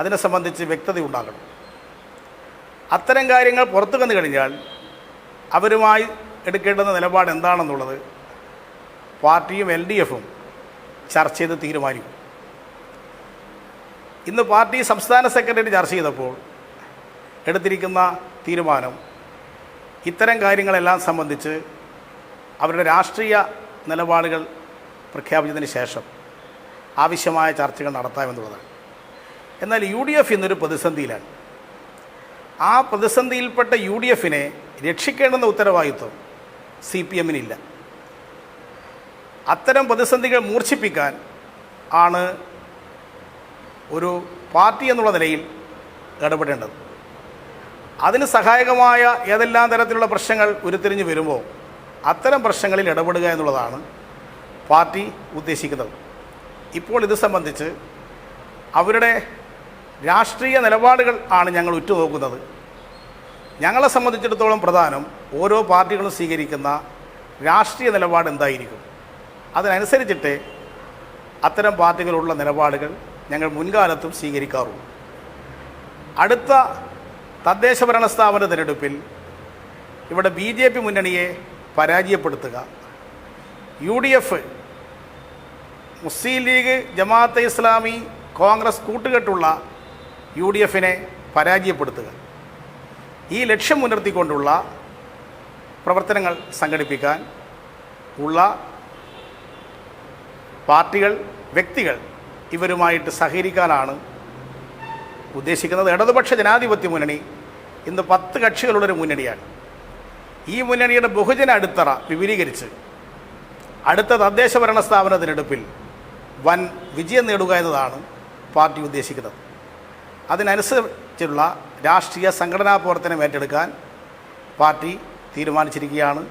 അതിനെ സംബന്ധിച്ച് വ്യക്തത ഉണ്ടാകണം. അത്തരം കാര്യങ്ങൾ പുറത്തു വന്നു കഴിഞ്ഞാൽ അവരുമായി എടുക്കേണ്ടുന്ന നിലപാട് എന്താണെന്നുള്ളത് പാർട്ടിയും LDFും ചർച്ച ചെയ്ത് തീരുമാനിക്കും. ഇന്ന് പാർട്ടി സംസ്ഥാന സെക്രട്ടറി ചർച്ച ചെയ്തപ്പോൾ എടുത്തിരിക്കുന്ന തീരുമാനം ഇത്തരം കാര്യങ്ങളെല്ലാം സംബന്ധിച്ച് അവരുടെ രാഷ്ട്രീയ നിലപാടുകൾ പ്രഖ്യാപിച്ചതിന് ശേഷം ആവശ്യമായ ചർച്ചകൾ നടത്താമെന്നുള്ളതാണ്. എന്നാൽ UDF ഇന്നൊരു പ്രതിസന്ധിയിലാണ്. ആ പ്രതിസന്ധിയിൽപ്പെട്ട UDFനെ രക്ഷിക്കേണ്ടുന്ന ഉത്തരവാദിത്വം CPMനില്ല. അത്തരം പ്രതിസന്ധികൾ മൂർച്ഛിപ്പിക്കാൻ ആണ് ഒരു പാർട്ടി എന്നുള്ള നിലയിൽ ഇടപെടേണ്ടത്. അതിന് സഹായകമായ ഏതെല്ലാം തരത്തിലുള്ള പ്രശ്നങ്ങൾ ഉരുത്തിരിഞ്ഞ് വരുമ്പോൾ അത്തരം പ്രശ്നങ്ങളിൽ ഇടപെടുക എന്നുള്ളതാണ് പാർട്ടി ഉദ്ദേശിക്കുന്നത്. ഇപ്പോൾ ഇത് സംബന്ധിച്ച് അവരുടെ രാഷ്ട്രീയ നിലപാടുകൾ ആണ് ഞങ്ങൾ ഉറ്റുനോക്കുന്നത്. ഞങ്ങളെ സംബന്ധിച്ചിടത്തോളം പ്രധാനം ഓരോ പാർട്ടികളും സ്വീകരിക്കുന്ന രാഷ്ട്രീയ നിലപാട് എന്തായിരിക്കും, അതിനനുസരിച്ചിട്ട് അത്തരം പാർട്ടികളുള്ള നിലപാടുകൾ ഞങ്ങൾ മുൻകാലത്തും സ്വീകരിക്കാറുള്ളൂ. അടുത്ത തദ്ദേശ ഭരണ സ്ഥാപന തിരഞ്ഞെടുപ്പിൽ ഇവിടെ BJP മുന്നണിയെ പരാജയപ്പെടുത്തുക, UDF, മുസ്ലിം ലീഗ്, ജമാഅത്തെ ഇസ്ലാമി, കോൺഗ്രസ് കൂട്ടുകെട്ടുള്ള UDFനെ പരാജയപ്പെടുത്തുക, ഈ ലക്ഷ്യം മുൻനിർത്തിക്കൊണ്ടുള്ള പ്രവർത്തനങ്ങൾ സംഘടിപ്പിക്കാൻ ഉള്ള പാർട്ടികൾ, വ്യക്തികൾ ഇവരുമായിട്ട് സഹകരിക്കാനാണ് ഉദ്ദേശിക്കുന്നത്. ഇടതുപക്ഷ ജനാധിപത്യ മുന്നണി ഇന്ന് 10 കക്ഷികളുള്ളൊരു മുന്നണിയാണ്. ഈ മുന്നണിയുടെ ബഹുജന അടിത്തറ വിപുലീകരിച്ച് അടുത്ത തദ്ദേശ ഭരണ സ്ഥാപന തിരഞ്ഞെടുപ്പിൽ വൻ വിജയം നേടുക എന്നതാണ് പാർട്ടി ഉദ്ദേശിക്കുന്നത്. അതിനനുസരിച്ചുള്ള രാഷ്ട്രീയ സംഘടനാ പ്രവർത്തനം ഏറ്റെടുക്കാൻ പാർട്ടി തീരുമാനിച്ചിരിക്കുകയാണ്.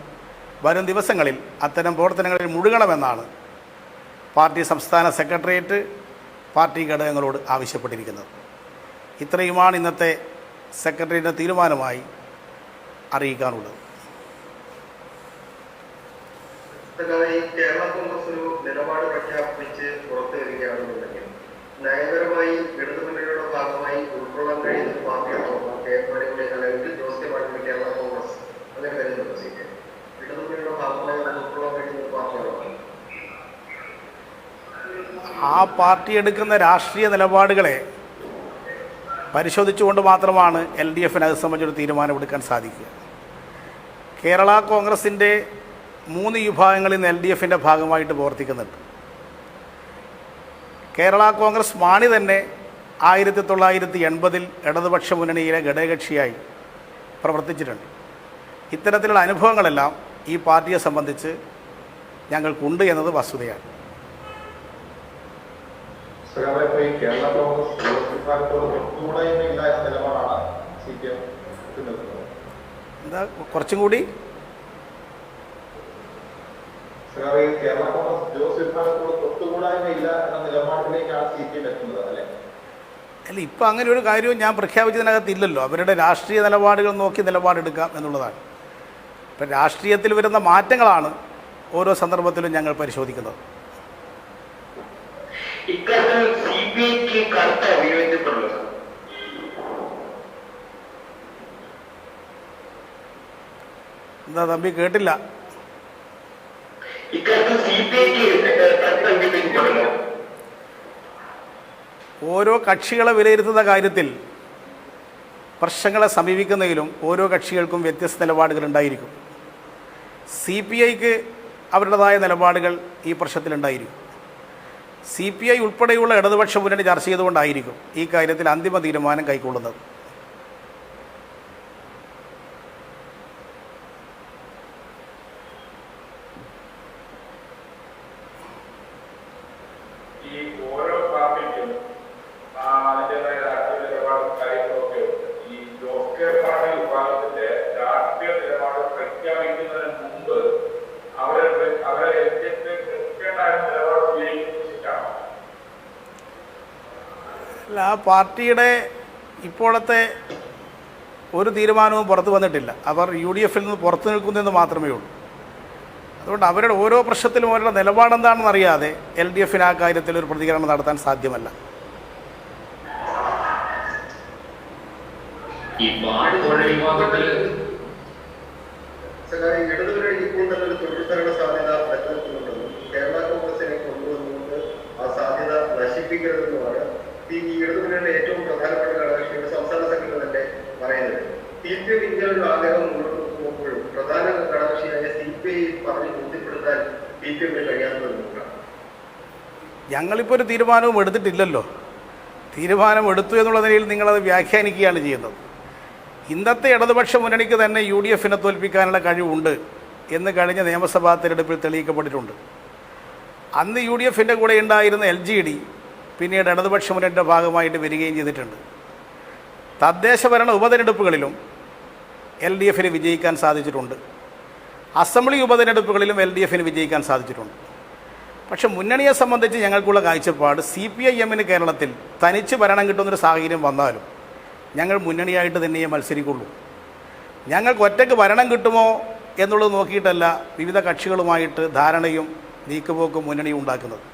വരും ദിവസങ്ങളിൽ അത്തരം പ്രവർത്തനങ്ങളിൽ മുഴുകണമെന്നാണ് പാർട്ടി സംസ്ഥാന സെക്രട്ടേറിയറ്റ് പാർട്ടി ഘടകങ്ങളോട് ആവശ്യപ്പെട്ടിരിക്കുന്നത്. ഇത്രയുമാണ് ഇന്നത്തെ സെക്രട്ടറിയുടെ തീരുമാനമായി അറിയിക്കാനുള്ളത്. കേരള കോൺഗ്രസ് ഒരു നിലപാട് പ്രഖ്യാപിച്ച് പുറത്തു വരികയാണെന്നുണ്ടെങ്കിൽ നയപരമായി ഇടതുമുന്നണിയുടെ ഭാഗമായി ഉൾക്കൊള്ളാൻ കഴിയുന്ന പാർട്ടിയാണോ അല്ലെങ്കിൽ ജോസ് കെ മാണിയുടെ കേരള കോൺഗ്രസ് അങ്ങനെ കരുതുന്നുണ്ടോ? ഇടതുമുന്നണിയുടെ ഭാഗമായി ഉൾക്കൊള്ളാൻ കഴിയുന്ന പാർട്ടിയാണോ? ആ പാർട്ടി എടുക്കുന്ന രാഷ്ട്രീയ നിലപാടുകളെ പരിശോധിച്ചുകൊണ്ട് മാത്രമാണ് LDFന് അത് സംബന്ധിച്ചൊരു തീരുമാനമെടുക്കാൻ സാധിക്കുക. കേരള കോൺഗ്രസിൻ്റെ 3 വിഭാഗങ്ങളിൽ നിന്ന് LDFൻ്റെ ഭാഗമായിട്ട് പ്രവർത്തിക്കുന്നുണ്ട്. കേരള കോൺഗ്രസ് മാണി തന്നെ 1980 ഇടതുപക്ഷ മുന്നണിയിലെ ഘടകകക്ഷിയായി പ്രവർത്തിച്ചിട്ടുണ്ട്. ഇത്തരത്തിലുള്ള അനുഭവങ്ങളെല്ലാം ഈ പാർട്ടിയെ സംബന്ധിച്ച് ഞങ്ങൾക്കുണ്ട് എന്നത് വസ്തുതയാണ്. കേരള കോൺഗ്രസ് എന്താ കുറച്ചും കൂടി കേരള കോൺഗ്രസ് ജോസ് വിഭാഗത്തോട് തൊട്ടുകൂടായ്മയില്ല എന്ന നിലപാടിലേക്കാണ് CPM എത്തുന്നത് അല്ലേ? അല്ല, ഇപ്പം അങ്ങനെ ഒരു കാര്യവും ഞാൻ പ്രഖ്യാപിച്ചതിനകത്തില്ലല്ലോ. അവരുടെ രാഷ്ട്രീയ നിലപാടുകൾ നോക്കി നിലപാടെടുക്കാം എന്നുള്ളതാണ്. ഇപ്പം രാഷ്ട്രീയത്തിൽ വരുന്ന മാറ്റങ്ങളാണ് ഓരോ സന്ദർഭത്തിലും ഞങ്ങൾ പരിശോധിക്കുന്നത്. എന്താ തമ്പി കേട്ടില്ല? ഓരോ കക്ഷികളെ വിലയിരുത്തുന്ന കാര്യത്തിൽ പ്രശ്നങ്ങളെ സമീപിക്കുന്നതിലും ഓരോ കക്ഷികൾക്കും വ്യത്യസ്ത നിലപാടുകൾ ഉണ്ടായിരിക്കും. CPIക്ക് അവരുടേതായ നിലപാടുകൾ ഈ പ്രശ്നത്തിലുണ്ടായിരിക്കും. CPI ഉൾപ്പെടെയുള്ള ഇടതുപക്ഷ മുന്നണി ചർച്ച ചെയ്തുകൊണ്ടായിരിക്കും ഈ കാര്യത്തിൽ അന്തിമ തീരുമാനം കൈക്കൊള്ളുന്നത്. അല്ല, ആ പാർട്ടിയുടെ ഇപ്പോഴത്തെ ഒരു തീരുമാനവും പുറത്തു വന്നിട്ടില്ല. അവർ UDFൽ നിന്ന് പുറത്തു നിൽക്കുന്നതെന്ന് മാത്രമേ ഉള്ളൂ. അതുകൊണ്ട് അവരുടെ ഓരോ പ്രശ്നത്തിലും അവരുടെ നിലപാടെന്താണെന്ന് അറിയാതെ LDFന് ആ കാര്യത്തിൽ ഒരു പ്രതികരണം നടത്താൻ സാധ്യമല്ല. കേരള കോൺഗ്രസിനെ കൊണ്ടുവന്നുകൊണ്ട് ആ സാധ്യത നശിപ്പിക്കരുതെന്നുമാണ് ഈ ഇടതുമുന്നണിയുടെ ഏറ്റവും പ്രധാനപ്പെട്ട ഘടകകക്ഷിയുടെ സംസ്ഥാന സെക്രട്ടറി തന്നെ പറയുന്നത്. CPM ഇങ്ങനൊരു ആഗ്രഹം മുന്നോട്ട് പോകുമ്പോഴും പ്രധാന ഘടകകക്ഷിയായ CPI പറഞ്ഞ് ബോധ്യപ്പെടുത്താൻ CPMന് കഴിയാത്തതെന്നുള്ളതാണ്. ഞങ്ങളിപ്പോൾ ഒരു തീരുമാനവും എടുത്തിട്ടില്ലല്ലോ. തീരുമാനം എടുത്തു എന്നുള്ള നിലയിൽ നിങ്ങളത് വ്യാഖ്യാനിക്കുകയാണ് ചെയ്യുന്നത്. ഇന്നത്തെ ഇടതുപക്ഷ മുന്നണിക്ക് തന്നെ UDFനെ തോൽപ്പിക്കാനുള്ള കഴിവുണ്ട് എന്ന് കഴിഞ്ഞ നിയമസഭാ തിരഞ്ഞെടുപ്പിൽ തെളിയിക്കപ്പെട്ടിട്ടുണ്ട്. അന്ന് UDFൻ്റെ കൂടെ ഉണ്ടായിരുന്ന LGD പിന്നീട് ഇടതുപക്ഷ മുന്നണിയുടെ ഭാഗമായിട്ട് വരികയും ചെയ്തിട്ടുണ്ട്. തദ്ദേശഭരണ ഉപതെരഞ്ഞെടുപ്പുകളിലും LDFന് വിജയിക്കാൻ സാധിച്ചിട്ടുണ്ട്. അസംബ്ലി ഉപതെരഞ്ഞെടുപ്പുകളിലും LDFന് വിജയിക്കാൻ സാധിച്ചിട്ടുണ്ട്. പക്ഷെ മുന്നണിയെ സംബന്ധിച്ച് ഞങ്ങൾക്കുള്ള കാഴ്ചപ്പാട് CPIMന് കേരളത്തിൽ തനിച്ച് ഭരണം കിട്ടുന്നൊരു സാഹചര്യം വന്നാലും ഞങ്ങൾ മുന്നണിയായിട്ട് തന്നെയേ മത്സരിക്കുള്ളൂ. ഞങ്ങൾക്ക് ഒറ്റയ്ക്ക് ഭരണം കിട്ടുമോ എന്നുള്ളത് നോക്കിയിട്ടല്ല വിവിധ കക്ഷികളുമായിട്ട് ധാരണയും നീക്കുപോക്കും മുന്നണിയും ഉണ്ടാക്കുന്നത്.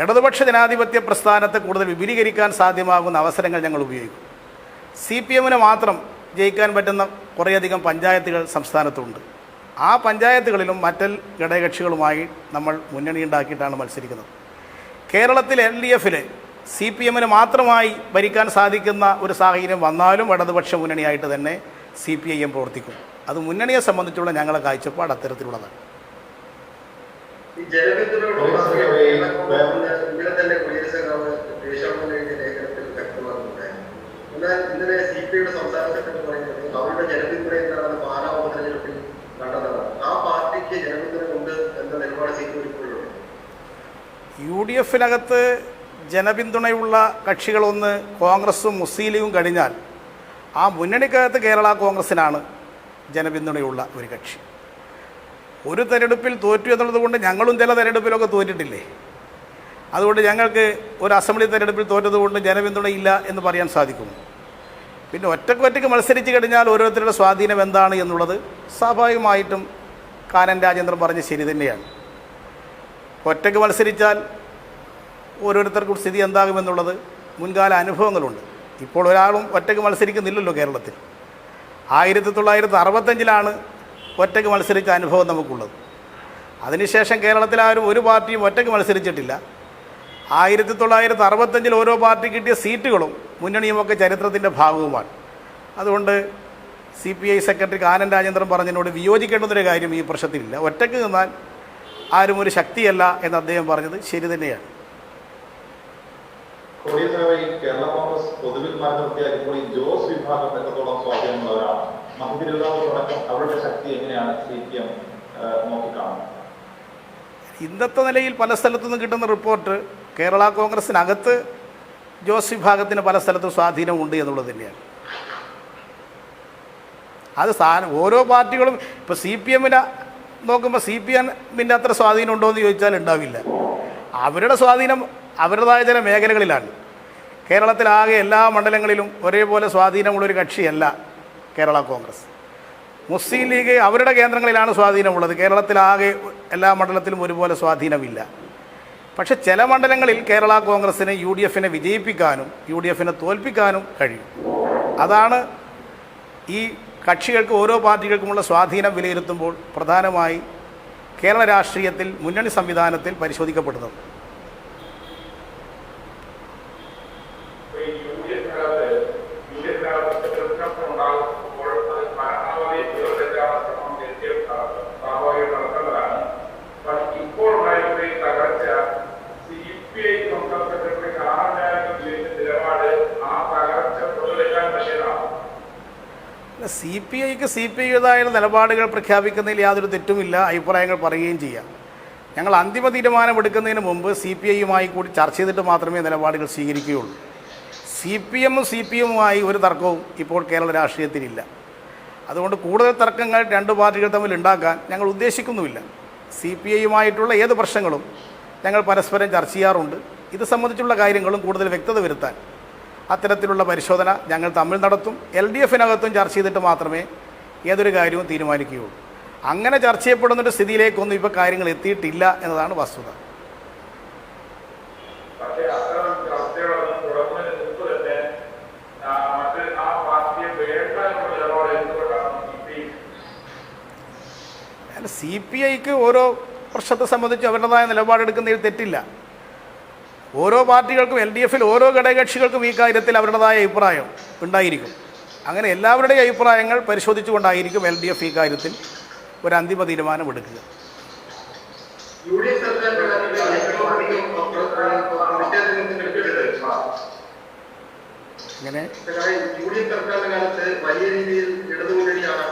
ഇടതുപക്ഷ ജനാധിപത്യ പ്രസ്ഥാനത്തെ കൂടുതൽ വിപുലീകരിക്കാൻ സാധ്യമാകുന്ന അവസരങ്ങൾ ഞങ്ങൾ ഉപയോഗിക്കും. CPMന് മാത്രം ജയിക്കാൻ പറ്റുന്ന കുറേയധികം പഞ്ചായത്തുകൾ സംസ്ഥാനത്തുണ്ട്. ആ പഞ്ചായത്തുകളിലും മറ്റൽ ഘടകകക്ഷികളുമായി നമ്മൾ മുന്നണി ഉണ്ടാക്കിയിട്ടാണ് മത്സരിക്കുന്നത്. കേരളത്തിൽ LDFൽ CPMന് മാത്രമായി ഭരിക്കാൻ സാധിക്കുന്ന ഒരു സാഹചര്യം വന്നാലും ഇടതുപക്ഷ മുന്നണിയായിട്ട് തന്നെ CPIM പ്രവർത്തിക്കും. അത് മുന്നണിയെ സംബന്ധിച്ചുള്ള ഞങ്ങളുടെ കാഴ്ചപ്പാട് അത്തരത്തിലുള്ളതാണ്. ഇന്നലെ CPIയുടെ സംസ്ഥാന സെക്രട്ടറി പറയുന്നത് അവരുടെ ജനപിന്തുണ എന്താണെന്ന് പാലാ ഉപതെരഞ്ഞെടുപ്പിൽ കണ്ടതാണ്. ആ പാർട്ടിക്ക് ജനപിന്തുണ ഉണ്ട് എന്ന നിലപാട് CPI UDFനകത്ത് ജനപിന്തുണയുള്ള കക്ഷികളൊന്ന് കോൺഗ്രസും മുസ്ലിം ലീഗും കഴിഞ്ഞാൽ ആ മുന്നണിക്കകത്ത് കേരള കോൺഗ്രസിനാണ് ജനപിന്തുണയുള്ള ഒരു കക്ഷി. ഒരു തെരഞ്ഞെടുപ്പിൽ തോറ്റു എന്നുള്ളത് കൊണ്ട് ഞങ്ങളും ചില തെരഞ്ഞെടുപ്പിലൊക്കെ തോറ്റിട്ടില്ലേ? അതുകൊണ്ട് ഞങ്ങൾക്ക് ഒരു അസംബ്ലി തെരഞ്ഞെടുപ്പിൽ തോറ്റതുകൊണ്ട് ജനപിന്തുണയില്ല എന്ന് പറയാൻ സാധിക്കും. പിന്നെ ഒറ്റയ്ക്ക് മത്സരിച്ച് കഴിഞ്ഞാൽ ഓരോരുത്തരുടെ സ്വാധീനം എന്താണ് എന്നുള്ളത് സ്വാഭാവികമായിട്ടും കാനൻ രാജേന്ദ്രൻ പറഞ്ഞ് ശരി തന്നെയാണ്. ഒറ്റയ്ക്ക് മത്സരിച്ചാൽ ഓരോരുത്തർക്കും സ്ഥിതി എന്താകുമെന്നുള്ളത് മുൻകാല അനുഭവങ്ങളുണ്ട്. ഇപ്പോൾ ഒരാളും ഒറ്റയ്ക്ക് മത്സരിക്കുന്നില്ലല്ലോ കേരളത്തിൽ. 1965 ഒറ്റയ്ക്ക് മത്സരിച്ച അനുഭവം നമുക്കുള്ളത്. അതിനുശേഷം കേരളത്തിൽ ആരും ഒരു പാർട്ടിയും ഒറ്റയ്ക്ക് മത്സരിച്ചിട്ടില്ല. 1965 ഓരോ പാർട്ടി കിട്ടിയ സീറ്റുകളും മുന്നണിയുമൊക്കെ ചരിത്രത്തിൻ്റെ ഭാഗവുമാണ്. അതുകൊണ്ട് CPI സെക്രട്ടറി കാനൻ രാജേന്ദ്രൻ പറഞ്ഞതിനോട് വിയോജിക്കേണ്ടുന്നൊരു കാര്യം ഈ പ്രശ്നത്തിലില്ല. ഒറ്റയ്ക്ക് നിന്നാൽ ആരും ഒരു ശക്തിയല്ല എന്ന് അദ്ദേഹം പറഞ്ഞത് ശരി തന്നെയാണ്. കേരള കോൺഗ്രസ് പൊതുവിൽ മാറ്റി നിർത്തിയാൽ ഇപ്പോൾ ഈ ജോസ് വിഭാഗം എത്രത്തോളം സ്വാധീനമുള്ളവരാണ്? മഹബൂബുള്ളാഹുവടക്കം അവരുടെ ശക്തി എങ്ങനെയാണ് CPM നോക്കിക്കാണുന്നത്? ഇന്നത്തെ നിലയിൽ പല സ്ഥലത്തുനിന്നും കിട്ടുന്ന റിപ്പോർട്ട് കേരള കോൺഗ്രസിനകത്ത് ജോസ് വിഭാഗത്തിന് പല സ്ഥലത്തും സ്വാധീനമുണ്ട് എന്നുള്ളത് തന്നെയാണ്. അത് ഓരോ പാർട്ടികളും ഇപ്പോൾ CPM നോക്കുമ്പോൾ CPM അത്ര സ്വാധീനം ഉണ്ടോ എന്ന് ചോദിച്ചാൽ ഉണ്ടാവില്ല. അവരുടെ സ്വാധീനം അവരുടേതായ ചില മേഖലകളിലാണ്. കേരളത്തിലാകെ എല്ലാ മണ്ഡലങ്ങളിലും ഒരേപോലെ സ്വാധീനമുള്ളൊരു കക്ഷിയല്ല കേരള കോൺഗ്രസ്. മുസ്ലിം ലീഗ് അവരുടെ കേന്ദ്രങ്ങളിലാണ് സ്വാധീനമുള്ളത്. കേരളത്തിലാകെ എല്ലാ മണ്ഡലത്തിലും ഒരുപോലെ സ്വാധീനമില്ല. പക്ഷേ ചില മണ്ഡലങ്ങളിൽ കേരള കോൺഗ്രസ്സിന് UDFനെ വിജയിപ്പിക്കാനും UDFനെ തോൽപ്പിക്കാനും കഴിയും. അതാണ് ഈ കക്ഷികൾക്ക് ഓരോ പാർട്ടികൾക്കുമുള്ള സ്വാധീനം വിലയിരുത്തുമ്പോൾ പ്രധാനമായി കേരള രാഷ്ട്രീയത്തിൽ മുന്നണി സംവിധാനത്തിൽ പരിശോധിക്കപ്പെടുന്നത്. CPIക്ക് CPIയുടേതായ നിലപാടുകൾ പ്രഖ്യാപിക്കുന്നതിൽ യാതൊരു തെറ്റുമില്ല. അഭിപ്രായങ്ങൾ പറയുകയും ചെയ്യാം. ഞങ്ങൾ അന്തിമ തീരുമാനമെടുക്കുന്നതിന് മുമ്പ് CPIയുമായി കൂടി ചർച്ച ചെയ്തിട്ട് മാത്രമേ നിലപാടുകൾ സ്വീകരിക്കുകയുള്ളൂ. CPMുമായി ഒരു തർക്കവും ഇപ്പോൾ കേരള രാഷ്ട്രീയത്തിലില്ല. അതുകൊണ്ട് കൂടുതൽ തർക്കങ്ങൾ രണ്ട് പാർട്ടികൾ തമ്മിൽ ഉണ്ടാക്കാൻ ഞങ്ങൾ ഉദ്ദേശിക്കുന്നുമില്ല. CPIയുമായിട്ടുള്ള ഏത് പ്രശ്നങ്ങളും ഞങ്ങൾ പരസ്പരം ചർച്ച ചെയ്യാറുണ്ട്. ഇത് സംബന്ധിച്ചുള്ള കാര്യങ്ങളും കൂടുതൽ വ്യക്തത വരുത്താൻ അത്തരത്തിലുള്ള പരിശോധന ഞങ്ങൾ തമ്മിൽ നടത്തും. LDFനകത്തും ചർച്ച ചെയ്തിട്ട് മാത്രമേ ഏതൊരു കാര്യവും തീരുമാനിക്കുകയുള്ളൂ. അങ്ങനെ ചർച്ച ചെയ്യപ്പെടുന്നൊരു സ്ഥിതിയിലേക്കൊന്നും ഇപ്പോൾ കാര്യങ്ങൾ എത്തിയിട്ടില്ല എന്നതാണ് വസ്തുത. CPIക്ക് ഓരോ പ്രശ്നത്തെ സംബന്ധിച്ച് അവരുടേതായ നിലപാടെടുക്കുന്നതിൽ തെറ്റില്ല. ഓരോ പാർട്ടികൾക്കും LDFൽ ഓരോ ഘടകകക്ഷികൾക്കും ഈ കാര്യത്തിൽ അവരുടേതായ അഭിപ്രായം ഉണ്ടായിരിക്കും. അങ്ങനെ എല്ലാവരുടെയും അഭിപ്രായങ്ങൾ പരിശോധിച്ചുകൊണ്ടായിരിക്കും LDF ഈ കാര്യത്തിൽ ഒരു അന്തിമ തീരുമാനമെടുക്കുക. ഇങ്ങനെ UDF സർക്കാരിന്റെ കാലത്ത് വലിയ രീതിയിൽ ഇടതുമുന്നണിയാണ്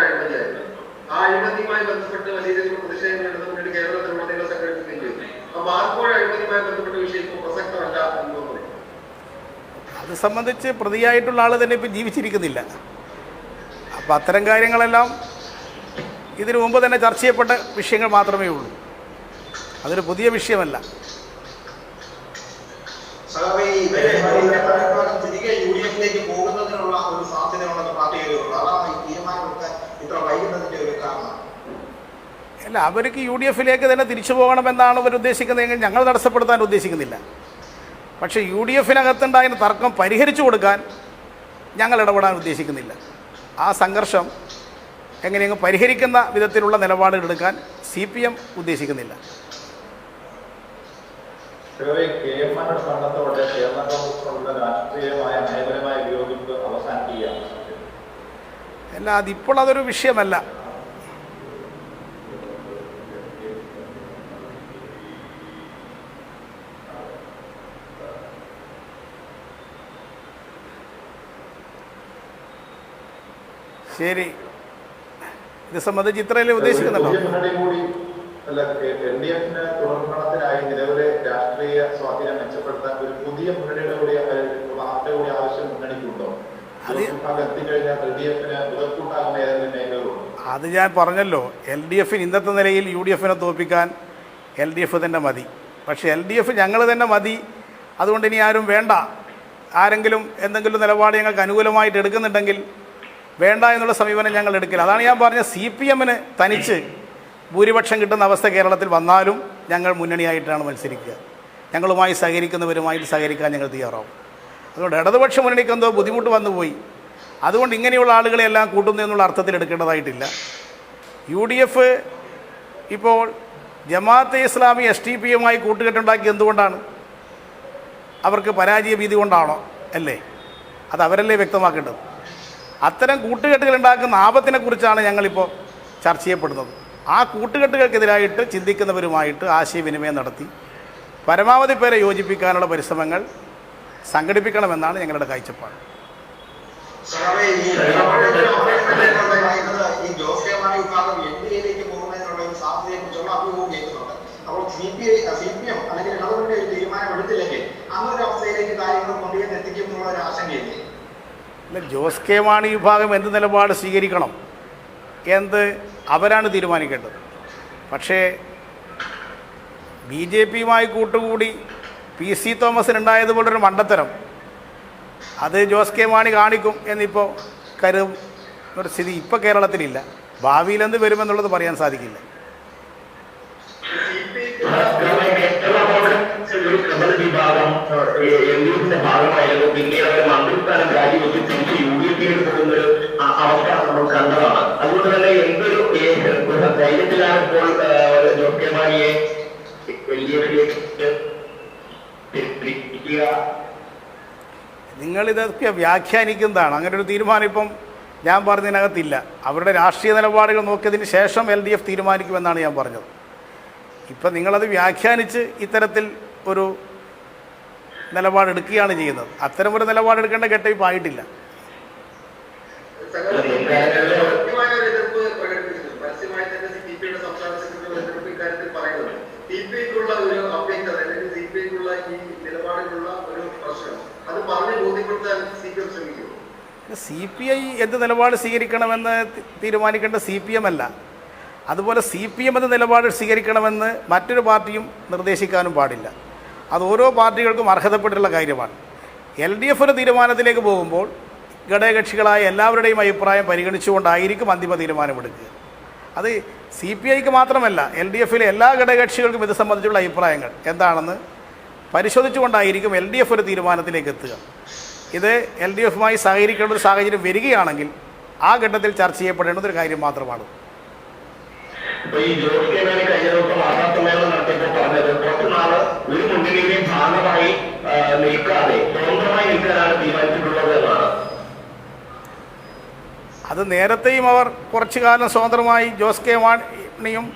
അഴിമതിയായിരുന്നു. ആ അഴിമതിയുമായി ബന്ധപ്പെട്ട് വലിയ രീതിയിലുള്ള പ്രതിഷേധങ്ങൾ ഇടതുമുന്നണി കേരളത്തിലുടനീളം സംഘടിപ്പിക്കുകയും ചെയ്തു. അഴിമതിയുമായി ബന്ധപ്പെട്ട വിഷയം ഇപ്പോൾ പ്രസക്തമല്ല എന്ന് തോന്നുന്നു. അത് സംബന്ധിച്ച് പ്രതിയായിട്ടുള്ള ആൾ തന്നെ ഇപ്പം ജീവിച്ചിരിക്കുന്നില്ല. അപ്പോൾ അത്തരം കാര്യങ്ങളെല്ലാം ഇതിനു മുമ്പ് തന്നെ ചർച്ച ചെയ്യപ്പെട്ട വിഷയങ്ങൾ മാത്രമേ ഉള്ളൂ. അതൊരു പുതിയ വിഷയമല്ല. തിരികെ UDFിലേക്ക് പോകുന്നതിനുള്ള ഒരു സാധ്യതയുണ്ടെന്ന് പാർട്ടികളുണ്ട്. അതാണ് ഈ തീരുമാനമെടുക്കാൻ ഇത്ര വൈകുന്നതിന്റെ ഒരു കാരണം. അല്ല, അവർക്ക് UDFിലേക്ക് തന്നെ തിരിച്ചു പോകണമെന്നാണ് അവർ ഉദ്ദേശിക്കുന്നതെങ്കിൽ ഞങ്ങൾ തടസ്സപ്പെടുത്താൻ ഉദ്ദേശിക്കുന്നില്ല. പക്ഷേ UDFിനകത്തുണ്ടായിരുന്ന തർക്കം പരിഹരിച്ചു കൊടുക്കാൻ ഞങ്ങൾ ഇടപെടാൻ ഉദ്ദേശിക്കുന്നില്ല. ആ സംഘർഷം എങ്ങനെയെങ്കിലും പരിഹരിക്കുന്ന വിധത്തിലുള്ള നിലപാടുകൾ എടുക്കാൻ CPM ഉദ്ദേശിക്കുന്നില്ല. അല്ല, അതിപ്പോൾ അതൊരു വിഷയമല്ല. ശരി, ഇത് സംബന്ധിച്ച് ഇത്രയല്ലേ ഉദ്ദേശിക്കുന്നുണ്ടോ? തുടർഭരണത്തിനായി നിലവിലെ രാഷ്ട്രീയ സ്വാധീനം മെച്ചപ്പെടുത്താൻ ഒരു പുതിയ മുന്നണിയുടെ കൂടി ആവശ്യം മുന്നണിക്കുണ്ടോ? അത് ഞാൻ പറഞ്ഞല്ലോ, LDFന് ഇന്നത്തെ നിലയിൽ UDFനെ തോൽപ്പിക്കാൻ LDF തന്നെ മതി. പക്ഷേ LDF ഞങ്ങൾ തന്നെ മതി, അതുകൊണ്ട് ഇനി ആരും വേണ്ട, ആരെങ്കിലും എന്തെങ്കിലും നിലപാട് ഞങ്ങൾക്ക് അനുകൂലമായിട്ട് എടുക്കുന്നുണ്ടെങ്കിൽ വേണ്ട എന്നുള്ള സമീപനം ഞങ്ങൾ എടുക്കില്ല. അതാണ് ഞാൻ പറഞ്ഞത്, CPM-ന് തനിച്ച് ഭൂരിപക്ഷം കിട്ടുന്ന അവസ്ഥ കേരളത്തിൽ വന്നാലും ഞങ്ങൾ മുന്നണിയായിട്ടാണ് മത്സരിക്കുക. ഞങ്ങളുമായി സഹകരിക്കുന്നവരുമായിട്ട് സഹകരിക്കാൻ ഞങ്ങൾ തയ്യാറാവും. അതുകൊണ്ട് ഇടതുപക്ഷ മുന്നണിക്ക് എന്തോ ബുദ്ധിമുട്ട് വന്നുപോയി, അതുകൊണ്ട് ഇങ്ങനെയുള്ള ആളുകളെല്ലാം കൂട്ടുന്നു എന്നുള്ള അർത്ഥത്തിൽ എടുക്കേണ്ടതായിട്ടില്ല. UDF ഇപ്പോൾ ജമാഅത്തെ ഇസ്ലാമി STP-യുമായി കൂട്ടുകെട്ടുണ്ടാക്കി എന്തുകൊണ്ടാണ്? അവർക്ക് പരാജയ ഭീതി കൊണ്ടാണോ? അല്ലേ? അത് അവരല്ലേ വ്യക്തമാക്കേണ്ടത്. അത്തരം കൂട്ടുകെട്ടുകൾ ഉണ്ടാക്കുന്ന ആപത്തിനെക്കുറിച്ചാണ് ഞങ്ങളിപ്പോൾ ചർച്ച ചെയ്യപ്പെടുന്നത്. ആ കൂട്ടുകെട്ടുകൾക്കെതിരായിട്ട് ചിന്തിക്കുന്നവരുമായിട്ട് ആശയവിനിമയം നടത്തി പരമാവധി പേരെ യോജിപ്പിക്കാനുള്ള പരിശ്രമങ്ങൾ സംഘടിപ്പിക്കണമെന്നാണ് ഞങ്ങളുടെ കാഴ്ചപ്പാട്. ഈ ജോസ് കെ മാണി വിഭാഗം NDA-യിലേക്ക് പോകുന്നതിനുള്ള ഒരു സാധ്യതയെക്കുറിച്ചുള്ള അഭിമുഖം കേൾക്കുന്നുണ്ട്. അപ്പോൾ CPM അല്ലെങ്കിൽ ഇടതുമുന്നണി ഒരു തീരുമാനം എടുത്തില്ലെങ്കിൽ അങ്ങനൊരു അവസ്ഥയിലേക്ക് കാര്യങ്ങൾ കൊണ്ടുവന്ന് എത്തിക്കും എന്നുള്ള ഒരു ആശങ്കയില്ലേ? അല്ല, ജോസ് കെ മാണി വിഭാഗം എന്ത് നിലപാട് സ്വീകരിക്കണം എന്ത് അവരാണ് തീരുമാനിക്കേണ്ടത്. പക്ഷേ BJP-യുമായി കൂട്ടുകൂടി PC തോമസിനുണ്ടായതുപോലൊരു മണ്ടത്തരം അത് ജോസ് കെ മാണി കാണിക്കും എന്നിപ്പോൾ കരുതും ഒരു സ്ഥിതി ഇപ്പോൾ കേരളത്തിലില്ല. ഭാവിയിൽ എന്ത് വരുമെന്നുള്ളത് പറയാൻ സാധിക്കില്ല. വിഭാഗം LDF-ന്റെ ഭാഗമായിരുന്നു. പിന്നീട് അവർ മന്ത്രിസ്ഥാനം രാജിവെച്ച് തിരിച്ച് UDP-യിലേക്ക് പോകുന്നൊരു അവസ്ഥ നമ്മൾ കണ്ടതാണ്. അതുകൊണ്ട് തന്നെ എന്തൊരു ധൈര്യത്തിലാണ് ഇപ്പോൾ ജോസ് കെ മാണിയെ LDF-യിലേക്ക് തിരിക്കുക? നിങ്ങളിതൊക്കെ വ്യാഖ്യാനിക്കുന്നതാണ്. അങ്ങനെ ഒരു തീരുമാനം ഇപ്പം ഞാൻ പറഞ്ഞതിനകത്തില്ല. അവരുടെ രാഷ്ട്രീയ നിലപാടുകൾ നോക്കിയതിന് ശേഷം LDF തീരുമാനിക്കുമെന്നാണ് ഞാൻ പറഞ്ഞത്. ഇപ്പം നിങ്ങളത് വ്യാഖ്യാനിച്ച് ഇത്തരത്തിൽ ഒരു നിലപാടെടുക്കുകയാണ് ചെയ്യുന്നത്. അത്തരമൊരു നിലപാടെടുക്കേണ്ട ഘട്ടം ഇപ്പോൾ ആയിട്ടില്ല. പരസ്യമായി തന്നെ CPI-യുടെ സംസ്ഥാന സെക്രട്ടറി ഇക്കാര്യത്തിൽ പറയുന്നത് CPI-ക്കുള്ള ഒരു അഭ്യക്തത അല്ലെങ്കിൽ CPI-ക്കുള്ള ഈ നിലപാടിലുള്ള ഒരു പ്രശ്നം അത് പറഞ്ഞ് ബോധ്യപ്പെടുത്താൻ CPM ശ്രമിക്കും. CPI എന്ത് നിലപാട് സ്വീകരിക്കണമെന്ന് തീരുമാനിക്കേണ്ട CPM അല്ല. അതുപോലെ CPM എന്ന നിലപാട് സ്വീകരിക്കണമെന്ന് മറ്റൊരു പാർട്ടിയും നിർദ്ദേശിക്കാനും പാടില്ല. അത് ഓരോ പാർട്ടികൾക്കും അർഹതപ്പെട്ടുള്ള കാര്യമാണ്. LDF ഒരു തീരുമാനത്തിലേക്ക് പോകുമ്പോൾ ഘടകകക്ഷികളായ എല്ലാവരുടെയും അഭിപ്രായം പരിഗണിച്ചുകൊണ്ടായിരിക്കും അന്തിമ തീരുമാനമെടുക്കുക. അത് CPI-ക്ക് മാത്രമല്ല, LDF-ലെ എല്ലാ ഘടകകക്ഷികൾക്കും ഇത് സംബന്ധിച്ചുള്ള അഭിപ്രായങ്ങൾ എന്താണെന്ന് പരിശോധിച്ചുകൊണ്ടായിരിക്കും LDF ഒരു തീരുമാനത്തിലേക്ക് എത്തുക. ഇത് LDF-മായി സഹകരിക്കേണ്ട ഒരു സാഹചര്യം വരികയാണെങ്കിൽ ആ ഘട്ടത്തിൽ ചർച്ച ചെയ്യപ്പെടേണ്ട ഒരു കാര്യം മാത്രമാണ്. ഇപ്പൊ ഈ ജോസ് കെ മാണി കഴിഞ്ഞ ദിവസം വാർത്താസമ്മേളനം നടത്തിയപ്പോൾ പറഞ്ഞത് കുറച്ച് നാള് ഒരു മുന്നണിയുടെയും ഭാഗമായി നിൽക്കാതെ സ്വതന്ത്രമായി നിൽക്കാനാണ് തീരുമാനിച്ചിട്ടുള്ളത് എന്നാണ്. അത് നേരത്തെയും അവർ കുറച്ചു കാലം സ്വതന്ത്രമായി ജോസ് കെ മാണിയും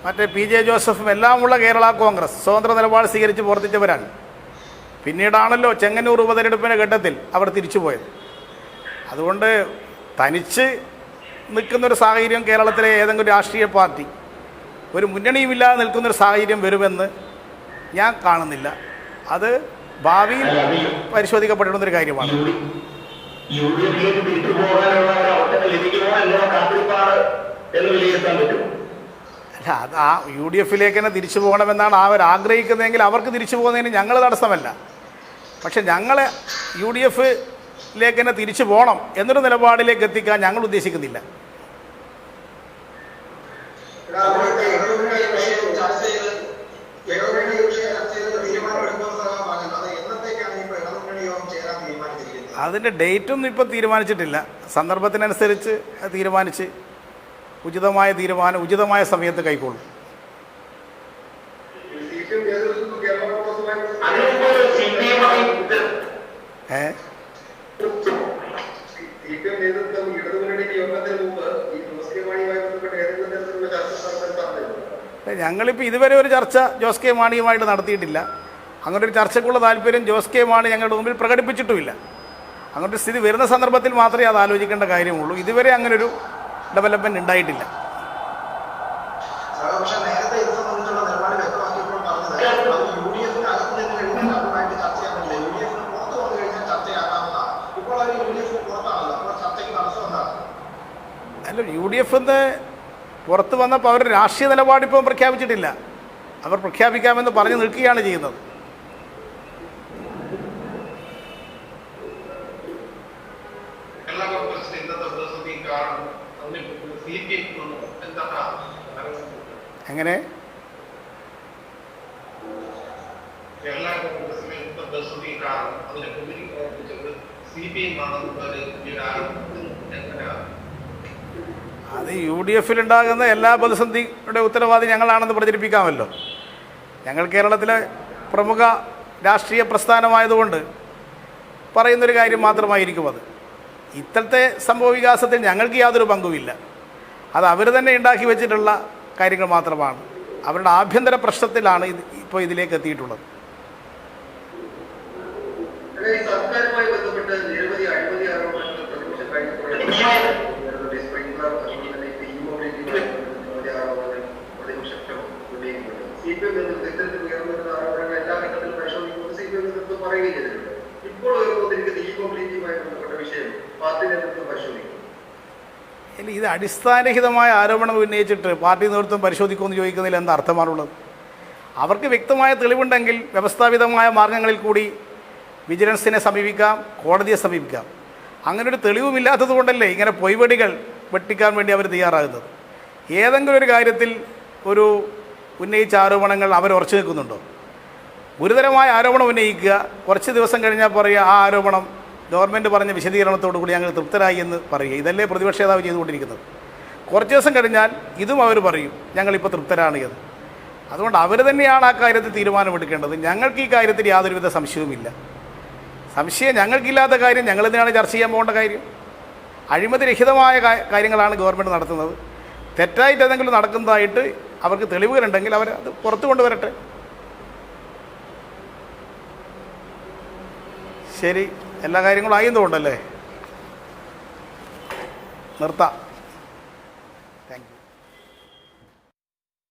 മറ്റേ PJ ജോസഫും എല്ലാമുള്ള കേരള കോൺഗ്രസ് സ്വതന്ത്ര നിലപാട് സ്വീകരിച്ച് പ്രവർത്തിച്ചവരാണ്. പിന്നീടാണല്ലോ ചെങ്ങന്നൂർ ഉപതെരഞ്ഞെടുപ്പിൻ്റെ ഘട്ടത്തിൽ അവർ തിരിച്ചുപോയത്. അതുകൊണ്ട് തനിച്ച് നിൽക്കുന്നൊരു സാഹചര്യം കേരളത്തിലെ ഏതെങ്കിലും രാഷ്ട്രീയ പാർട്ടി ഒരു മുന്നണിയുമില്ലാതെ നിൽക്കുന്നൊരു സാഹചര്യം വരുമെന്ന് ഞാൻ കാണുന്നില്ല. അത് ഭാവിയിൽ പരിശോധിക്കപ്പെടേണ്ടുന്നൊരു കാര്യമാണ്. UDF-ലേക്ക് തിരിച്ചു പോകാനുള്ള ഒരു അവസരം ലഭിക്കുമോ എന്നുള്ള കാത്തിരിപ്പാണ് എന്ന് വിലയിരുത്താൻ പറ്റുമോ? അല്ല, അത് ആ UDF-ലേക്ക് തന്നെ തിരിച്ചു പോകണമെന്നാണ് അവർ ആഗ്രഹിക്കുന്നതെങ്കിൽ അവർക്ക് തിരിച്ചു പോകുന്നതിന് ഞങ്ങൾ തടസ്സമല്ല. പക്ഷെ ഞങ്ങളെ UDF-ലേക്ക് തന്നെ തിരിച്ചു പോകണം എന്നൊരു നിലപാടിലേക്ക് എത്തിക്കാൻ ഞങ്ങൾ ഉദ്ദേശിക്കുന്നില്ല. അതിൻ്റെ ഡേറ്റൊന്നും ഇപ്പോൾ തീരുമാനിച്ചിട്ടില്ല. സന്ദർഭത്തിനനുസരിച്ച് തീരുമാനിച്ച് ഉചിതമായ തീരുമാനം ഉചിതമായ സമയത്ത് കൈക്കൊള്ളും. ഞങ്ങളിപ്പോൾ ഇതുവരെ ഒരു ചർച്ച ജോസ് കെ മാണിയുമായിട്ട് നടത്തിയിട്ടില്ല. അങ്ങനെ ഒരു ചർച്ചയ്ക്കുള്ള താല്പര്യം ജോസ് കെ മാണി ഞങ്ങളുടെ മുമ്പിൽ പ്രകടിപ്പിച്ചിട്ടുമില്ല. അങ്ങനൊരു സ്ഥിതി വരുന്ന സന്ദർഭത്തിൽ മാത്രമേ അത് ആലോചിക്കേണ്ട കാര്യമുള്ളൂ. ഇതുവരെ അങ്ങനൊരു ഡെവലപ്മെൻറ്റ് ഉണ്ടായിട്ടില്ല. അല്ല, UDF പുറത്ത് വന്നപ്പോൾ അവരുടെ രാഷ്ട്രീയ നിലപാടിപ്പം പ്രഖ്യാപിച്ചിട്ടില്ല. അവർ പ്രഖ്യാപിക്കാമെന്ന് പറഞ്ഞു നിൽക്കുകയാണ് ചെയ്യുന്നത്. എങ്ങനെ അത് UDF-ലുണ്ടാകുന്ന എല്ലാ പ്രതിസന്ധിയുടെ ഉത്തരവാദി ഞങ്ങളാണെന്ന് പ്രചരിപ്പിക്കാമല്ലോ. ഞങ്ങൾ കേരളത്തിലെ പ്രമുഖ രാഷ്ട്രീയ പ്രസ്ഥാനമായതുകൊണ്ട് പറയുന്നൊരു കാര്യം മാത്രമായിരിക്കും അത്. ഇത്തരത്തെ സംഭവവികാസത്തിൽ ഞങ്ങൾക്ക് യാതൊരു പങ്കുമില്ല. അത് അവർ തന്നെ ഉണ്ടാക്കി വെച്ചിട്ടുള്ള കാര്യങ്ങൾ മാത്രമാണ്. അവരുടെ ആഭ്യന്തര പ്രശ്നത്തിലാണ് ഇപ്പോൾ ഇതിലേക്ക് എത്തിയിട്ടുള്ളത്. സർക്കാരുമായി ബന്ധപ്പെട്ട് നിരവധി അഴിമതി ആരോപണങ്ങൾ പ്രതിപക്ഷം കഴിഞ്ഞ പ്രതിപക്ഷം ഉന്നയിക്കുന്നുണ്ട്. CPM നേതൃത്വം ഇത്തരത്തിൽ ഉയർന്നിരുന്ന ആരോപണങ്ങൾ എല്ലാ ഘട്ടത്തിലും പരിശോധിക്കുമെന്ന് CPM നേതൃത്വം പറയുകയും ചെയ്തിട്ടുണ്ട്. ഇപ്പോൾ ഉയർന്നുവന്നിരിക്കുന്ന ഈ മോബിലിറ്റിയുമായി ബന്ധപ്പെട്ട വിഷയം പാർട്ടി നേതൃത്വം പരിശോധിക്കും. ഇല്ല, ഇത് അടിസ്ഥാനരഹിതമായ ആരോപണം ഉന്നയിച്ചിട്ട് പാർട്ടി നേതൃത്വം പരിശോധിക്കുമെന്ന് ചോദിക്കുന്നതിൽ എന്താ അർത്ഥമാണുള്ളത്? അവർക്ക് വ്യക്തമായ തെളിവുണ്ടെങ്കിൽ വ്യവസ്ഥാപിതമായ മാർഗങ്ങളിൽ കൂടി വിജിലൻസിനെ സമീപിക്കാം, കോടതിയെ സമീപിക്കാം. അങ്ങനൊരു തെളിവുമില്ലാത്തത് കൊണ്ടല്ലേ ഇങ്ങനെ പൊയ്വടികൾ വെട്ടിക്കാൻ വേണ്ടി അവർ തയ്യാറാകുന്നത്. ഏതെങ്കിലും ഒരു കാര്യത്തിൽ ഒരു ഉന്നയിച്ച ആരോപണങ്ങൾ അവർ ഉറച്ചു നിൽക്കുന്നുണ്ടോ? ഗുരുതരമായ ആരോപണം ഉന്നയിക്കുക, കുറച്ച് ദിവസം കഴിഞ്ഞാൽ പറയുക ആ ആരോപണം ഗവൺമെൻറ് പറഞ്ഞ വിശദീകരണത്തോടു കൂടി ഞങ്ങൾ തൃപ്തരായി എന്ന് പറയുക. ഇതല്ലേ പ്രതിപക്ഷ നേതാവ് ചെയ്തുകൊണ്ടിരിക്കുന്നത്. കുറച്ച് ദിവസം കഴിഞ്ഞാൽ ഇതും അവർ പറയും ഞങ്ങളിപ്പോൾ തൃപ്തരാണ് എന്ന്. അതുകൊണ്ട് അവർ തന്നെയാണ് ആ കാര്യത്തിൽ തീരുമാനമെടുക്കേണ്ടത്. ഞങ്ങൾക്ക് ഈ കാര്യത്തിൽ യാതൊരുവിധ സംശയവുമില്ല. സംശയം ഞങ്ങൾക്കില്ലാത്ത കാര്യം ഞങ്ങൾ തന്നെയാണ് ചർച്ച ചെയ്യാൻ പോകേണ്ട കാര്യം. അഴിമതിരഹിതമായ കാര്യങ്ങളാണ് ഗവൺമെൻറ് നടത്തുന്നത്. തെറ്റായിട്ട് ഏതെങ്കിലും നടക്കുന്നതായിട്ട് അവർക്ക് തെളിവുകളുണ്ടെങ്കിൽ അവർ അത് പുറത്തു കൊണ്ടുവരട്ടെ. ശരി, എല്ലാ കാര്യങ്ങളും ആയതുകൊണ്ടല്ലേ നിർത്താം.